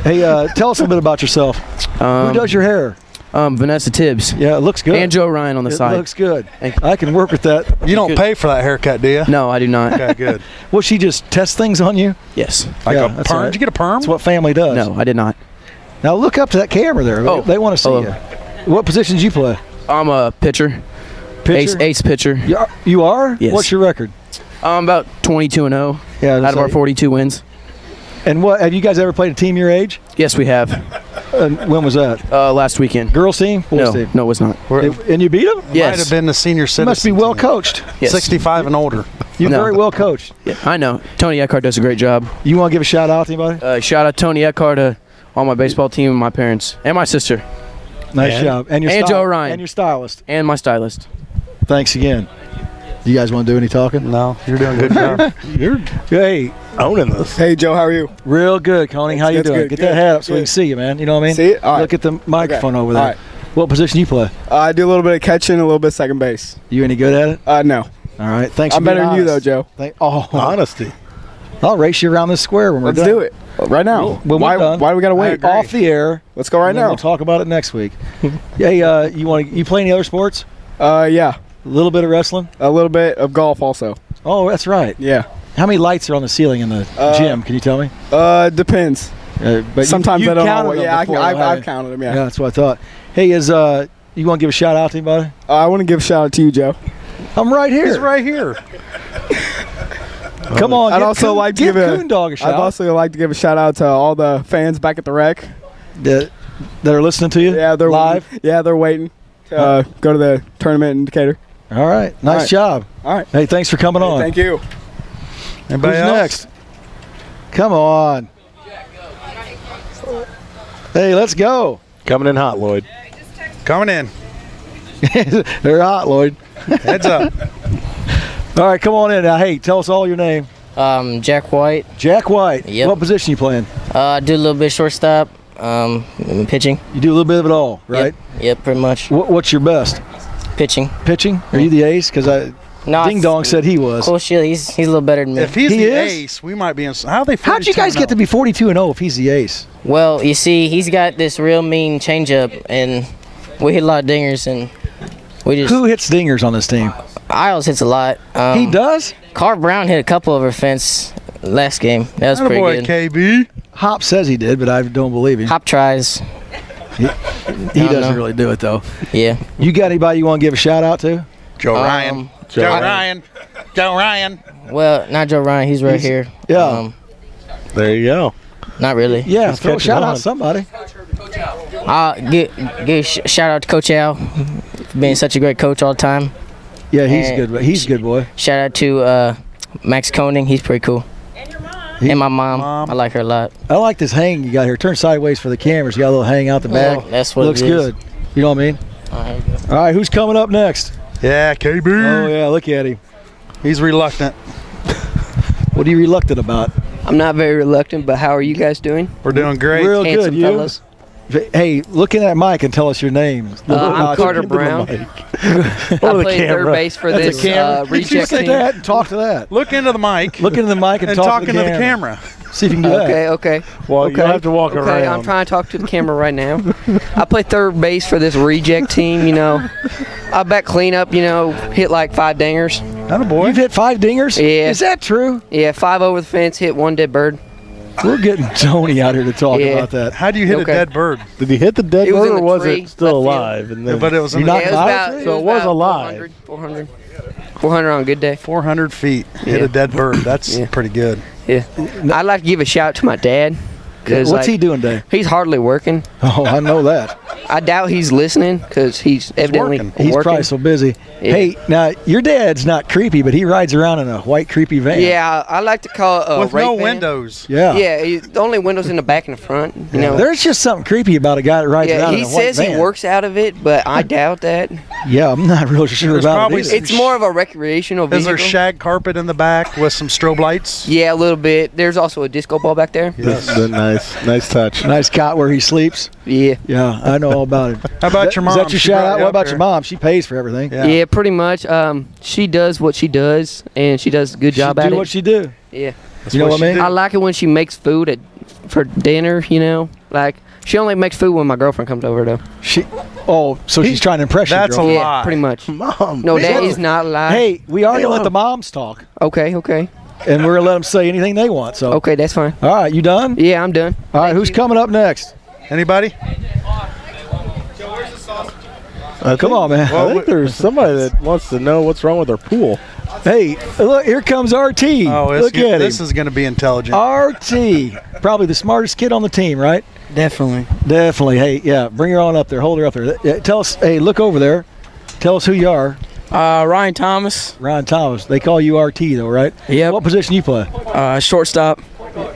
Hey, tell us a bit about yourself. Who does your hair? Vanessa Tibbs. Yeah, it looks good. And Joe Ryan on the side. It looks good. Thank you. I can work with that. You don't pay for that haircut, do you? No, I do not. Okay, good. Well, she just tests things on you? Yes. Like Yeah, a that's perm? right. Did you get a perm? That's what family does. No, I did not. Now look up to that camera there. Oh. They want to see Hello. you. What positions you play? I'm a pitcher. Pitcher? Ace pitcher. You are? Yes. What's your record? I'm about 22-0 Yeah, out of our 42 wins. And what have you guys ever played a team your age? Yes, we have. And when was that? Last weekend. Girls team? Boys No, team? no, it was not. And you beat them? Yes. Might have been the senior You citizen. must be well team. coached. Yes. 65 and older. You're No. very well coached. Yeah, I know. Tony Eckhart does a great job. You want to give a shout out to anybody? Shout out Tony Eckhart, all my baseball team, and my parents, and my sister, Nice job. And your Joe Ryan. And your stylist. and my stylist. Thanks again. You guys want to do any talking? No, you're doing a good job. You're Hey, owning this. Hey, Joe, how are you? real good, Coney. How you That's doing? good, Get good, that hat up so we good. can see you, man. You know what I mean? See it? All right. Look at the microphone over there. All right. What position you play? I do a little bit of catching, a little bit of second base. You any good at it? No. All right. Thanks. I'm for being better than you, though, honest. Joe. Honesty. I'll race you around this square when we're Let's done. do it. Right now. When why, we're done, why do we got to wait? agree. off the air. Let's go right and then now. We'll talk about it next week. Hey, you play any other sports? Yeah. A little bit of wrestling. A little bit of golf also. Oh, that's right. Yeah. How many lights are on the ceiling in the gym? Can you tell me? Depends. But Sometimes you I don't counted know. them Yeah, before, I've haven't you? counted them, Yeah, yeah. that's what I thought. Hey, you want to give a shout out to anybody? I want to give a shout out to you, Joe. I'm right here. He's right here. Come on. I'd give also Coon- like to give give a- Coon Dog a shout I'd also like to give a shout out to all the fans back at the rec. that are listening to you. Yeah, they're live. Yeah, they're waiting to go to the tournament in Decatur. All right. Nice All right. job. All right. Hey, thanks for coming on. Thank you. Anybody Who's else? next? Come on. Hey, let's go. Coming in hot, Lloyd. Coming in. They're hot, Lloyd. Heads up. All right, come on in now. Hey, tell us all your name. Jack White. Jack White. Yep. What position you playing? Do a little bit of shortstop, pitching. You do a little bit of it all, right? Yep, pretty much. What's your best? Pitching. Pitching? Are you the ace? Because No, Ding Dong said he was. Cole Shield, he's a little better than me. If he's He the is? ace, we might be in. How'd they? How'd you guys get to be 42-0 if he's the ace? Well, you see, he's got this real mean changeup, and we hit a lot of dingers, and we just. Who hits dingers on this team? Isles hits a lot. He does? Carl Brown hit a couple over fence last game. That was pretty boy, good. KB. Hop says he did, but I don't believe him. Hop tries. He don't doesn't know. really do it, though. Yeah. You got anybody you want to give a shout out to? Joe Ryan. Joe Ryan. Joe Ryan. Well, not Joe Ryan. He's right here. Yeah. There you go. Not really. Yeah, Let's throw a catch it shout out on. to somebody. Give shout out to Coach Al for being such a great coach all the time. Yeah, he's And- good. He's a good boy. Shout out to Max Koenig. He's pretty cool. And my mom. I like her a lot. I like this hang you got here. Turn sideways for the cameras. You got a little hang out the back. Yeah, that's what Looks it is. good. You know what I mean? All right, who's coming up next? Yeah, KB. Oh, yeah, look at him. He's reluctant. What are you reluctant about? I'm not very reluctant, but how are you guys doing? We're doing great. Real Handsome good, you? fellas. Hey, look in that mic and tell us your name. I'm Carter Brown. I play third base for That's this a camera. reject Say team. that and talk to that. Look into the mic. Look into the mic and, and talk talking to the camera. camera. See if you can do that. Okay. Well, you have to walk Okay, around. I'm trying to talk to the camera right now. I play third base for this reject team, I bet cleanup, hit like 5 dingers. Attaboy. You've hit 5 dingers? Yeah. Is that true? Yeah, 5 over the fence, hit 1 dead bird. We're getting Tony out here to talk Yeah. about that. How do you hit Okay. a dead bird? Did he hit the dead It was bird in or the was tree, it still left field. alive? And then But it was in You the knocked Yeah, it him was out? about, So it was about alive. 400 on a good day. 400 feet. Hit Yeah. a dead bird. That's Yeah. pretty good. Yeah. I'd like to give a shout out to my dad. 'Cause, What's he doing today? He's hardly working. Oh, I know that. I doubt he's listening because he's evidently working. He's working. probably so busy. Yeah. Hey, now, your dad's not creepy, but he rides around in a white creepy van. Yeah, I like to call it a With rape no van. windows. Yeah. Yeah, the only windows in the back and the front. There's just something creepy about a guy that rides Yeah, around he in a white says van. he works out of it, but I doubt that. Yeah, I'm not real sure There's about probably it. some Either. It's more of a recreational Is vehicle. there shag carpet in the back with some strobe lights? Yeah, a little bit. There's also a disco ball back there. Yes. Nice touch. Nice cot where he sleeps. Yeah. Yeah, I know all about it. How about your mom? Is that your She shout brought out? you What up about here. your mom? She pays for everything. Yeah, pretty much. She does what she does, and she does a good job She at do it. what she do. Yeah. You know what I mean? I like it when she makes food for dinner, you know? Like, she only makes food when my girlfriend comes over, though. So she's trying to impress you. That's a girl. lie. Yeah, pretty much. Mom. No, that is not a lie. Hey, we are going to let the moms talk, Okay. and we're going to let them say anything they want. So, Okay, that's fine. all right, you done? Yeah, I'm done. All right, who's coming up next? Anybody? Come on, man. I think there's somebody that wants to know what's wrong with our pool. Hey, look, here comes RT. Look at this him. is going to be intelligent. RT, probably the smartest kid on the team, right? Definitely. Definitely. Hey, yeah, bring her on up there. Hold her up there. Yeah, tell us, hey, look over there. Tell us who you are. Ryan Thomas. Ryan Thomas. They call you RT, though, right? Yep. What position you play? Shortstop.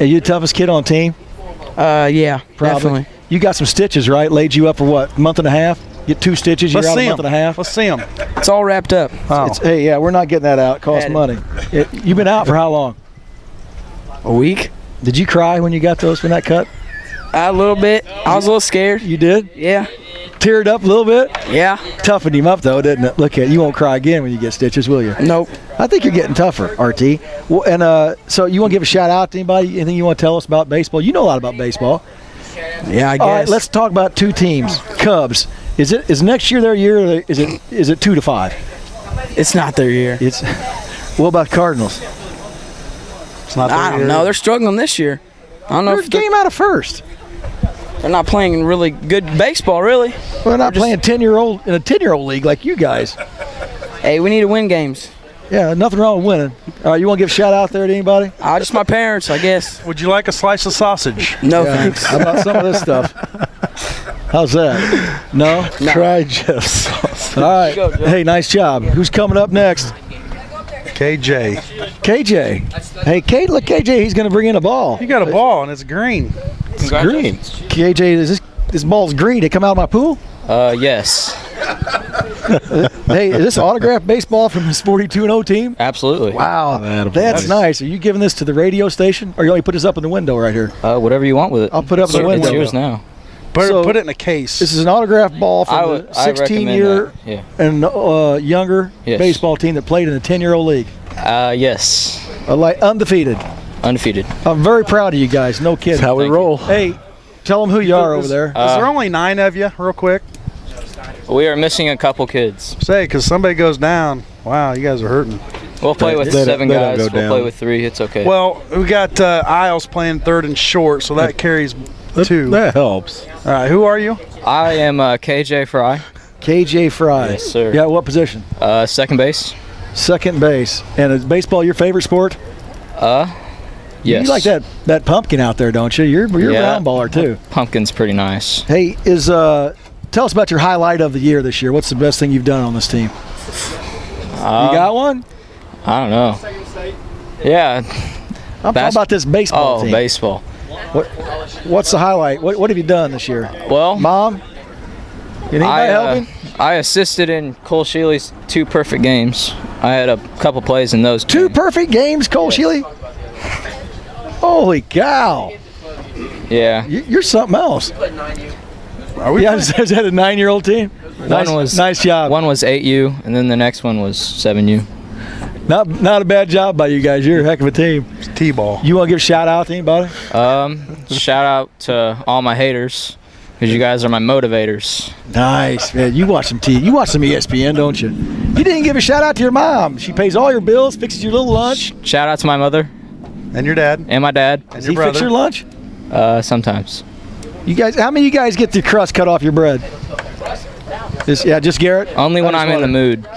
Are you the toughest kid on the team? Yeah, Probably. definitely. You got some stitches, right? Laid you up for what, month and a half? Get 2 stitches, you're Let's out a see month him. and a half? Let's see him. It's all wrapped up. Oh. Hey, yeah, we're not getting that out. It costs Had it. money. You've been out for how long? A week? Did you cry when you got those from that cut? A little bit. I was a little scared. You did? Yeah. Teared up a little bit? Yeah. Toughened him up, though, didn't it? Look at you. Won't cry again when you get stitches, will you? Nope. I think you're getting tougher, RT. Well, and so you want to give a shout out to anybody? Anything you want to tell us about baseball? You know a lot about baseball. Yeah, I guess. All right, let's talk about 2 teams. Cubs. Is next year their year? Or is it 2 to 5? It's not their year. It's. What about Cardinals? It's not I don't know. They're struggling this year. I don't know They're if a game out of first. they're not playing really good baseball, really. Well, they're not playing 10-year-old in a 10-year-old league like you guys. Hey, we need to win games. Yeah, nothing wrong with winning. All right, you want to give a shout out there to anybody? Just my parents, I guess. Would you like a slice of sausage? No Yeah. thanks. How about some of this stuff? How's that? No? Try Jeff's sauce. All right. Go, Joe. Hey, nice job. Who's coming up next? KJ. KJ. Hey, look, KJ, he's going to bring in a ball. You got a ball and it's green. It's green. KJ, is this ball's green. It come out of my pool? Yes. Hey, is this autographed baseball from this 42-0 team? Absolutely. Wow, that's nice. Are you giving this to the radio station, or you only put this up in the window right here? Whatever you want with it. I'll put it up in the window. It's yours now. Put it in a case. This is an autographed ball from the 16-year and younger baseball team that played in the 10-year-old league. Yes. Like undefeated. Undefeated. I'm very proud of you guys. No kidding. That's how we roll. Hey, tell them who you are over there. Is there only 9 of you, real quick? We are missing a couple kids. Say, because somebody goes down. Wow, you guys are hurting. We'll play with They 7 don't guys. go We'll down. play with 3. It's okay. Well, we got Isles playing third and short, so that carries 2. That helps. All right, who are you? I am KJ Fry. KJ Fry. Yes, sir. Yeah, what position? Second base. Second base. And is baseball your favorite sport? Yes. You like that pumpkin out there, don't you? You're a ground baller too. Pumpkin's pretty nice. Hey, tell us about your highlight of the year this year. What's the best thing you've done on this team? You got one? I don't know. Yeah. I'm talking about this baseball team. Baseball. What's the highlight? What have you done this year? Well, Mom? Anybody helping? I assisted in Cole Shealy's 2 perfect games. I had a couple plays in those. 2 perfect games, Cole Shealy? Holy cow. Yeah. You're something else. Are we? Yeah, is that a 9-year-old team? Nice job. One was 8U, and then the next one was 7U. Not a bad job by you guys. You're a heck of a team. It's T-ball. You want to give a shout out to anybody? Shout out to all my haters, because you guys are my motivators. Nice, man. You watch some ESPN, don't you? You didn't give a shout out to your mom. She pays all your bills, fixes your little lunch. Shout out to my mother. And your dad. And my dad. And Does your he brother. fix your lunch? Sometimes. You guys, how many of you guys get the crust cut off your bread? Just Garrett? Only when I'm in the mood.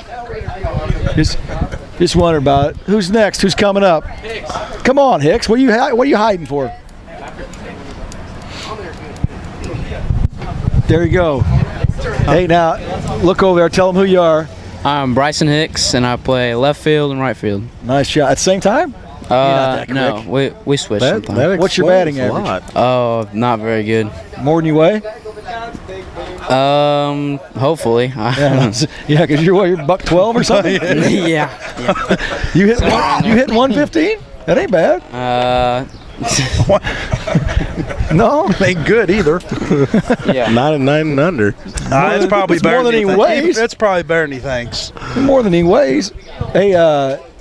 Just wonder about it. Who's next? Who's coming up? Come on, Hicks. What are you hiding for? There you go. Hey, now, look over there. Tell them who you are. I'm Bryson Hicks, and I play left field and right field. Nice shot. At the same time? Not that No, we switch sometimes. What's your batting average? Oh, not very good. More than you weigh? Hopefully. Yeah, because you're $112 or something? Yeah. You hit 115? That ain't bad. No, ain't good either. Yeah. 9 and under. It's probably it's better more than he weighs. It's probably better than he thinks. More than he weighs. Hey,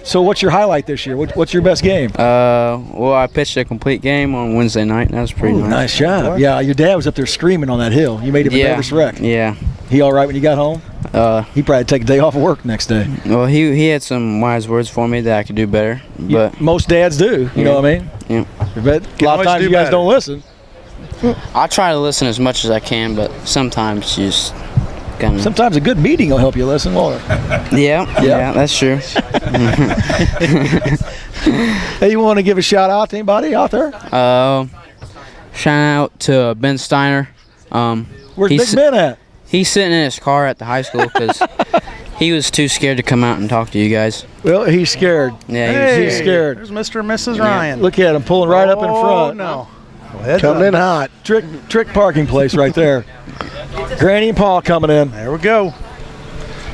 so what's your highlight this year? What's your best game? Well, I pitched a complete game on Wednesday night, and that was pretty nice. Nice job. Yeah, your dad was up there screaming on that hill. You made him a nervous wreck. Yeah. He all right when you got home? He probably take a day off of work next day. Well, he had some wise words for me that I could do better. But most dads do. You know what I mean? Yeah. But a lot of times you guys don't listen. I try to listen as much as I can, but sometimes you just kind of. Sometimes a good meeting will help you listen, won't it? Yeah, that's true. Hey, you want to give a shout out to anybody out there? Shout out to Ben Steiner. Where's Big Ben at? He's sitting in his car at the high school because he was too scared to come out and talk to you guys. Well, he's scared. Yeah, he's scared. There's Mr. and Mrs. Ryan. Look at him pulling right up in front. No. Coming in hot. Trick parking place right there. Granny and Paul coming in. There we go.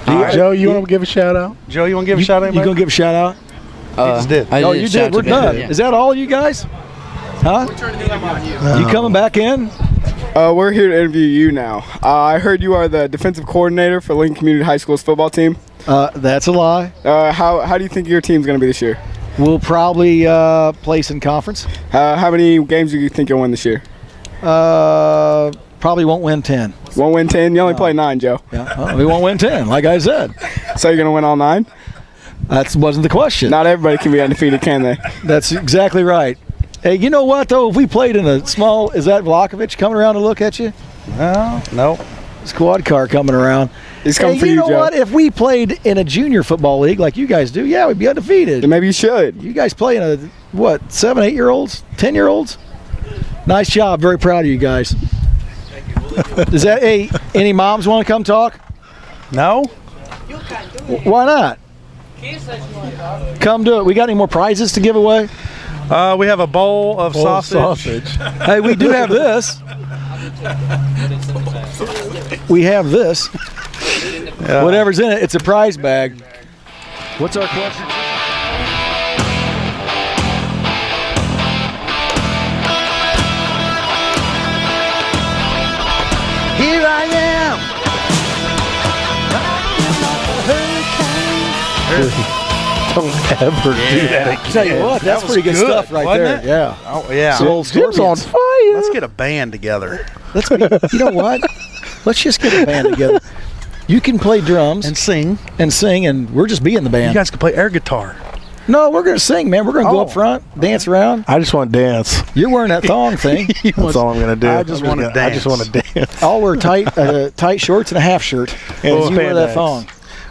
Joe, you want to give a shout out? Joe, you want to give a shout out? You going to give a shout out? He just did. You did. We're done. Yeah. Is that all you guys? Huh? You coming back in? We're here to interview you now. I heard you are the defensive coordinator for Lincoln Community High School's football team. That's a lie. How do you think your team's going to be this year? We'll probably place in conference. How many games do you think you'll win this year? Probably won't win 10. Won't win 10? You only play 9, Joe. Yeah, we won't win 10, like I said. So you're going to win all 9? That wasn't the question. Not everybody can be undefeated, can they? That's exactly right. Hey, you know what, though? If we played in a small, is that Vlahovic coming around to look at you? No. Squad car coming around. He's coming for you, you, know Joe. what? If we played in a junior football league like you guys do, yeah, we'd be undefeated. Then maybe you should. You guys play in a, 7, 8-year-olds? 10-year-olds? Nice job. Very proud of you guys. Does that, any moms want to come talk? No? Why not? Come do it. We got any more prizes to give away? We have a bowl of sausage. Hey, we do have this. We have this. Whatever's in it, it's a prize bag. What's our question? Here I am. Don't ever do that again. Tell you what, that's pretty good stuff right there. It? Yeah. Oh, yeah. Some old Jim's on Scorpions. fire. Let's get a band together. You know what? Let's just get a band together. You can play drums And sing. and we're just being the band. You guys can play air guitar. No, we're going to sing, man. We're going to go up front, dance around. I just want to dance. You're wearing that thong thing. That's all I'm going to do. I just wanna I just want to dance. I'll wear tight shorts and a half shirt. And you wear that spandex. thong.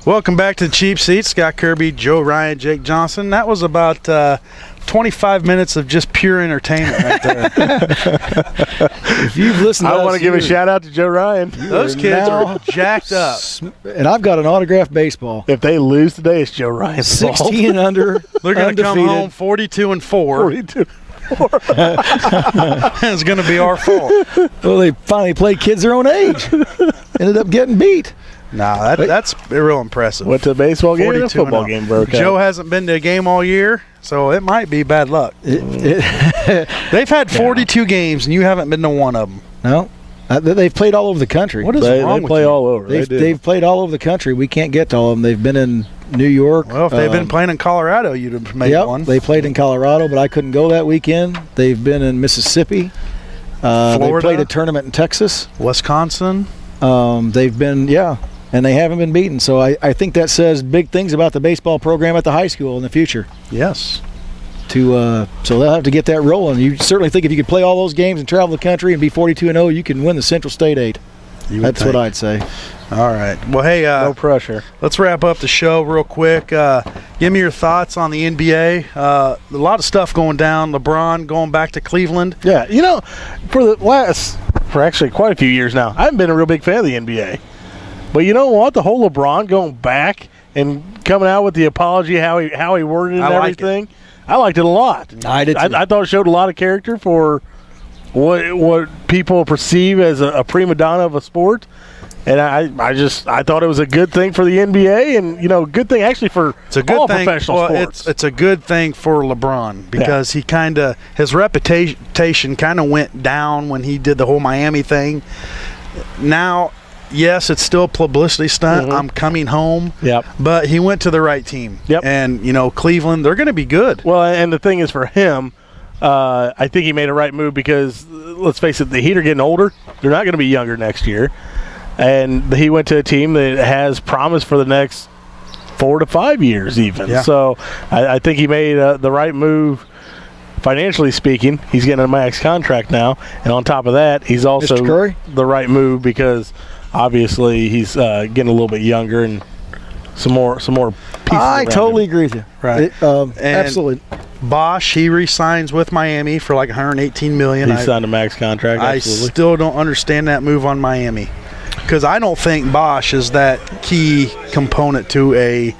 Welcome back to the Cheap Seats. Scott Kirby, Joe Ryan, Jake Johnson. That was about 25 minutes of just pure entertainment right there. If you've listened to I us, want to give a shout out to Joe Ryan. Those kids are jacked up. And I've got an autographed baseball. If they lose today, it's Joe Ryan's fault. 16 and under. They're going to come undefeated. home 42-4. 42. It's going to be our fault. Well, they finally played kids their own age. Ended up getting beat. Nah, that's real impressive. Went to a baseball game and a 42-0. football game broke Joe out. hasn't been to a game all year, so it might be bad luck. They've had 42 games, and you haven't been to one of them. No. They've played all over the country. What is They wrong with play you? all over. They've played all over the country. We can't get to all of them. They've been in New York. Well, if they've been playing in Colorado, you'd have made one. They played in Colorado, but I couldn't go that weekend. They've been in Mississippi. They Florida. played a tournament in Texas. Wisconsin. They've been, and they haven't been beaten. So I think that says big things about the baseball program at the high school in the future. Yes. So they'll have to get that rolling. You certainly think if you could play all those games and travel the country and be 42-0, you can win the Central State 8. That's what I'd say. All right. Well, hey, No pressure. let's wrap up the show real quick. Give me your thoughts on the NBA. A lot of stuff going down. LeBron going back to Cleveland. Yeah, for actually quite a few years now, I haven't been a real big fan of the NBA. But you know what? The whole LeBron going back and coming out with the apology, how he worded it and everything, I liked it a lot. I did too. I thought it showed a lot of character for what people perceive as a prima donna of a sport. And I thought it was a good thing for the NBA, and good thing actually for all professional sports. It's a good thing for LeBron because he his reputation kind of went down when he did the whole Miami thing. Now, yes, it's still a publicity stunt. I'm coming home. Yep. But he went to the right team. Yep. And Cleveland, they're going to be good. Well, and the thing is for him, I think he made a right move because let's face it, the Heat are getting older. They're not going to be younger next year. And he went to a team that has promise for the next 4 to 5 years even. Yeah. So I think he made the right move financially speaking. He's getting a max contract now. And on top of that, he's also the right move because obviously he's getting a little bit younger and some more pieces. I totally agree with you. Right. Absolutely. Bosch, he re-signs with Miami for like $118 million. He signed a max contract. Absolutely. I still don't understand that move on Miami because I don't think Bosch is that key component to a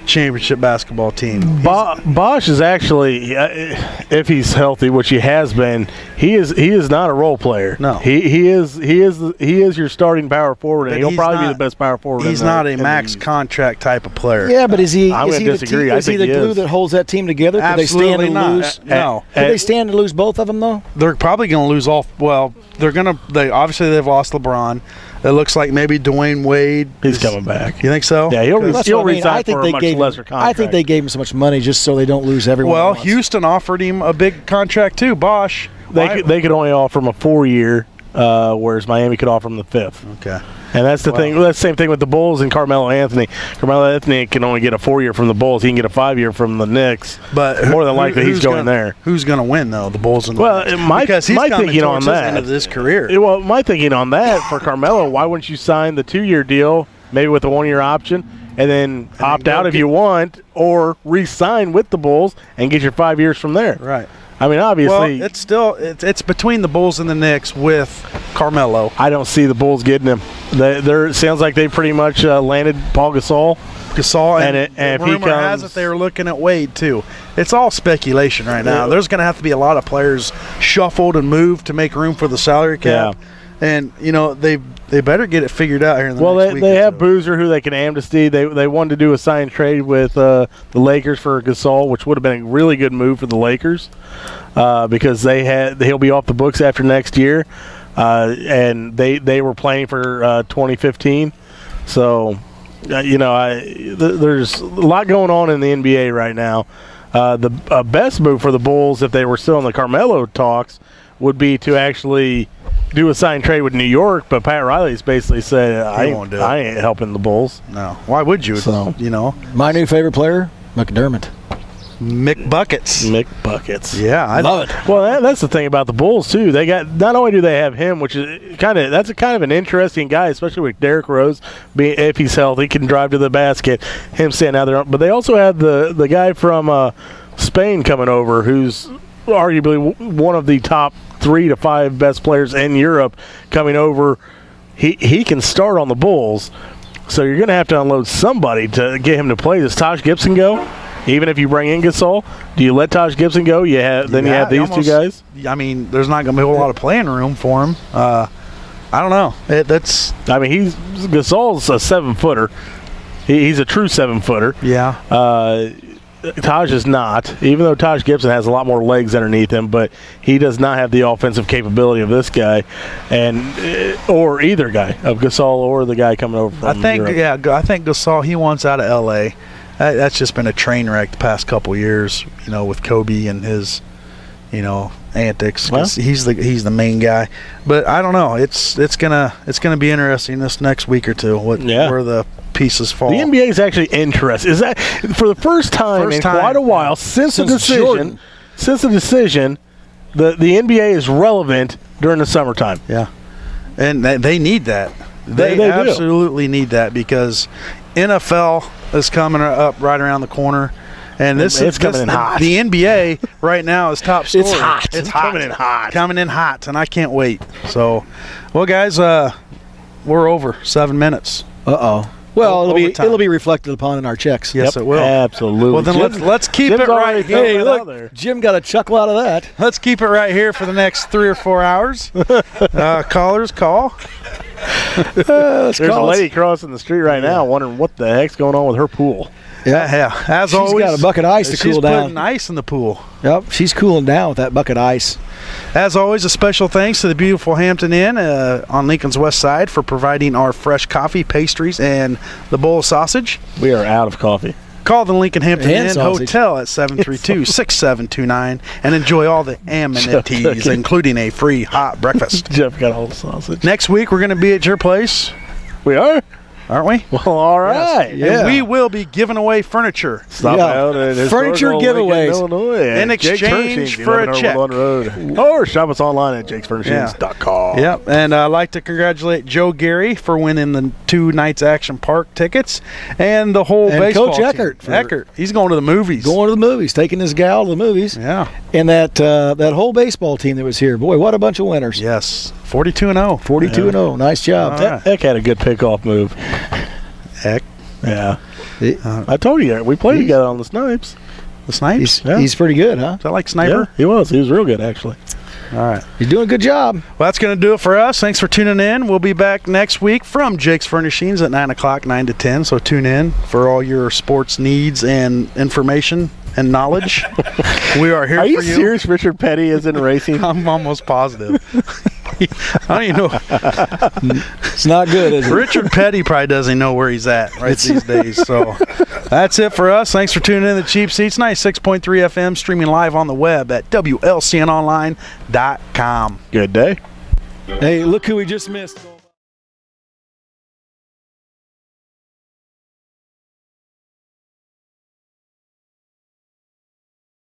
championship basketball team. Bosch is actually, if he's healthy, which he has been, he is not a role player. No, he is your starting power forward, and he'll probably be the best power forward. He's not a max contract type of player. Yeah, but is he? I'm going to disagree. Is he the glue that holds that team together? Absolutely not. Lose? No. Could they stand to lose both of them though? They're probably going to lose all. Well, they obviously they've lost LeBron. It looks like maybe Dwayne Wade. He's coming back. You think so? Yeah, he'll resign for a much lesser contract. I think they gave him so much money just so they don't lose everyone. Well, Houston offered him a big contract too. Bosch. They could only offer him a 4-year, whereas Miami could offer him the 5th. Okay. And that's the thing. That's the same thing with the Bulls and Carmelo Anthony. Carmelo Anthony can only get a 4-year from the Bulls. He can get a 5-year from the Knicks. But more than likely, he's going there. Who's going to win though? The Bulls and the Knicks? Because my thinking on that, end of his career. Well, my thinking on that for Carmelo, why wouldn't you sign the 2-year deal, maybe with a 1-year option, and then opt out if you want, or re-sign with the Bulls and get your 5 years from there? Right. I mean, obviously, well, it's still it's between the Bulls and the Knicks with Carmelo. I don't see the Bulls getting him. It sounds like they pretty much landed Paul Gasol. And if rumor has it they were looking at Wade too. It's all speculation right now. There's going to have to be a lot of players shuffled and moved to make room for the salary cap. Yeah. And they better get it figured out here in the next week. Well, they have Boozer who they can amnesty. They wanted to do a sign trade with the Lakers for Gasol, which would have been a really good move for the Lakers because he'll be off the books after next year, and they were planning for 2015. So, there's a lot going on in the NBA right now. The best move for the Bulls, if they were still in the Carmelo talks, would be to actually do a sign trade with New York, but Pat Riley's basically said, I ain't helping the Bulls. No. Why would you? My new favorite player, McDermott. McBuckets. Yeah, I love it. Well, that's the thing about the Bulls too. They got, not only do they have him, which is kind of an interesting guy, especially with Derrick Rose being, if he's healthy, can drive to the basket, him standing out there. But they also have the guy from Spain coming over, who's arguably one of the top 3 to 5 best players in Europe coming over. He can start on the Bulls, so you're going to have to unload somebody to get him to play. Does Taj Gibson go? Even if you bring in Gasol, do you let Taj Gibson go? You have these two guys. I mean, there's not going to be a whole lot of playing room for him. I don't know. Gasol's a 7-footer. He's a true 7-footer. Yeah. Taj is not, even though Taj Gibson has a lot more legs underneath him, but he does not have the offensive capability of this guy, or either guy, of Gasol or the guy coming over from Europe. I think Gasol, he wants out of L.A. That's just been a train wreck the past couple years, with Kobe and his, antics. Well, he's the main guy, but I don't know. It's gonna be interesting this next week or two. Where the pieces fall. The NBA is actually interesting. Is that for the first time in quite a while since the decision? Since the decision, the NBA is relevant during the summertime. Yeah, and they need that. They absolutely need that because NFL is coming up right around the corner. And it's coming in hot. The NBA right now is top story. It's hot. It's hot. Coming in hot, and I can't wait. So, well, guys, we're over 7 minutes. Well, it'll be reflected upon in our checks. Yes, it will. Absolutely. Well, then let's keep it right here. Hey, look, Jim got a chuckle out of that. Let's keep it right here for the next 3 or 4 hours. Callers, call. There's a lady crossing the street right now wondering what the heck's going on with her pool. Yeah. As she's always, got a bucket of ice to cool down. She's putting ice in the pool. Yep, she's cooling down with that bucket of ice. As always, a special thanks to the beautiful Hampton Inn on Lincoln's West Side for providing our fresh coffee, pastries, and the bowl of sausage. We are out of coffee. Call the Lincoln Hampton And Inn sausage. Hotel at 732-6729 and enjoy all the amenities, including a free hot breakfast. Jeff got all the sausage. Next week, we're going to be at your place. We are? Aren't we? Well, all right. Yes. And we will be giving away furniture. Stop out at Furniture giveaways. Illinois, in exchange for a check. Or shop us online at jakesfurnishings.com. Yep. And I'd like to congratulate Joe Gary for winning the 2 nights Action Park tickets and the whole baseball Coach team. Eckert. Eckert. He's going to the movies. Going to the movies, taking his gal to the movies. Yeah. And that whole baseball team that was here, boy, what a bunch of winners. Yes. 42-0. 42-0. Nice job. Eck had a good pickoff move. Eck. Yeah. I told you, we played together on the Snipes. The Snipes? He's pretty good, huh? Is that like Sniper? Yeah, he was. He was real good, actually. All right. He's doing a good job. Well, that's going to do it for us. Thanks for tuning in. We'll be back next week from Jake's Furnishings at 9 o'clock, 9 to 10. So tune in for all your sports needs and information and knowledge. We are here for you. Are you serious Richard Petty is in racing? I'm almost positive. I don't even know. It's not good, is it? Richard Petty probably doesn't know where he's at these days. So that's it for us. Thanks for tuning in to Cheap Seats, 96.3 FM, streaming live on the web at WLCNonline.com. Good day. Hey, look who we just missed.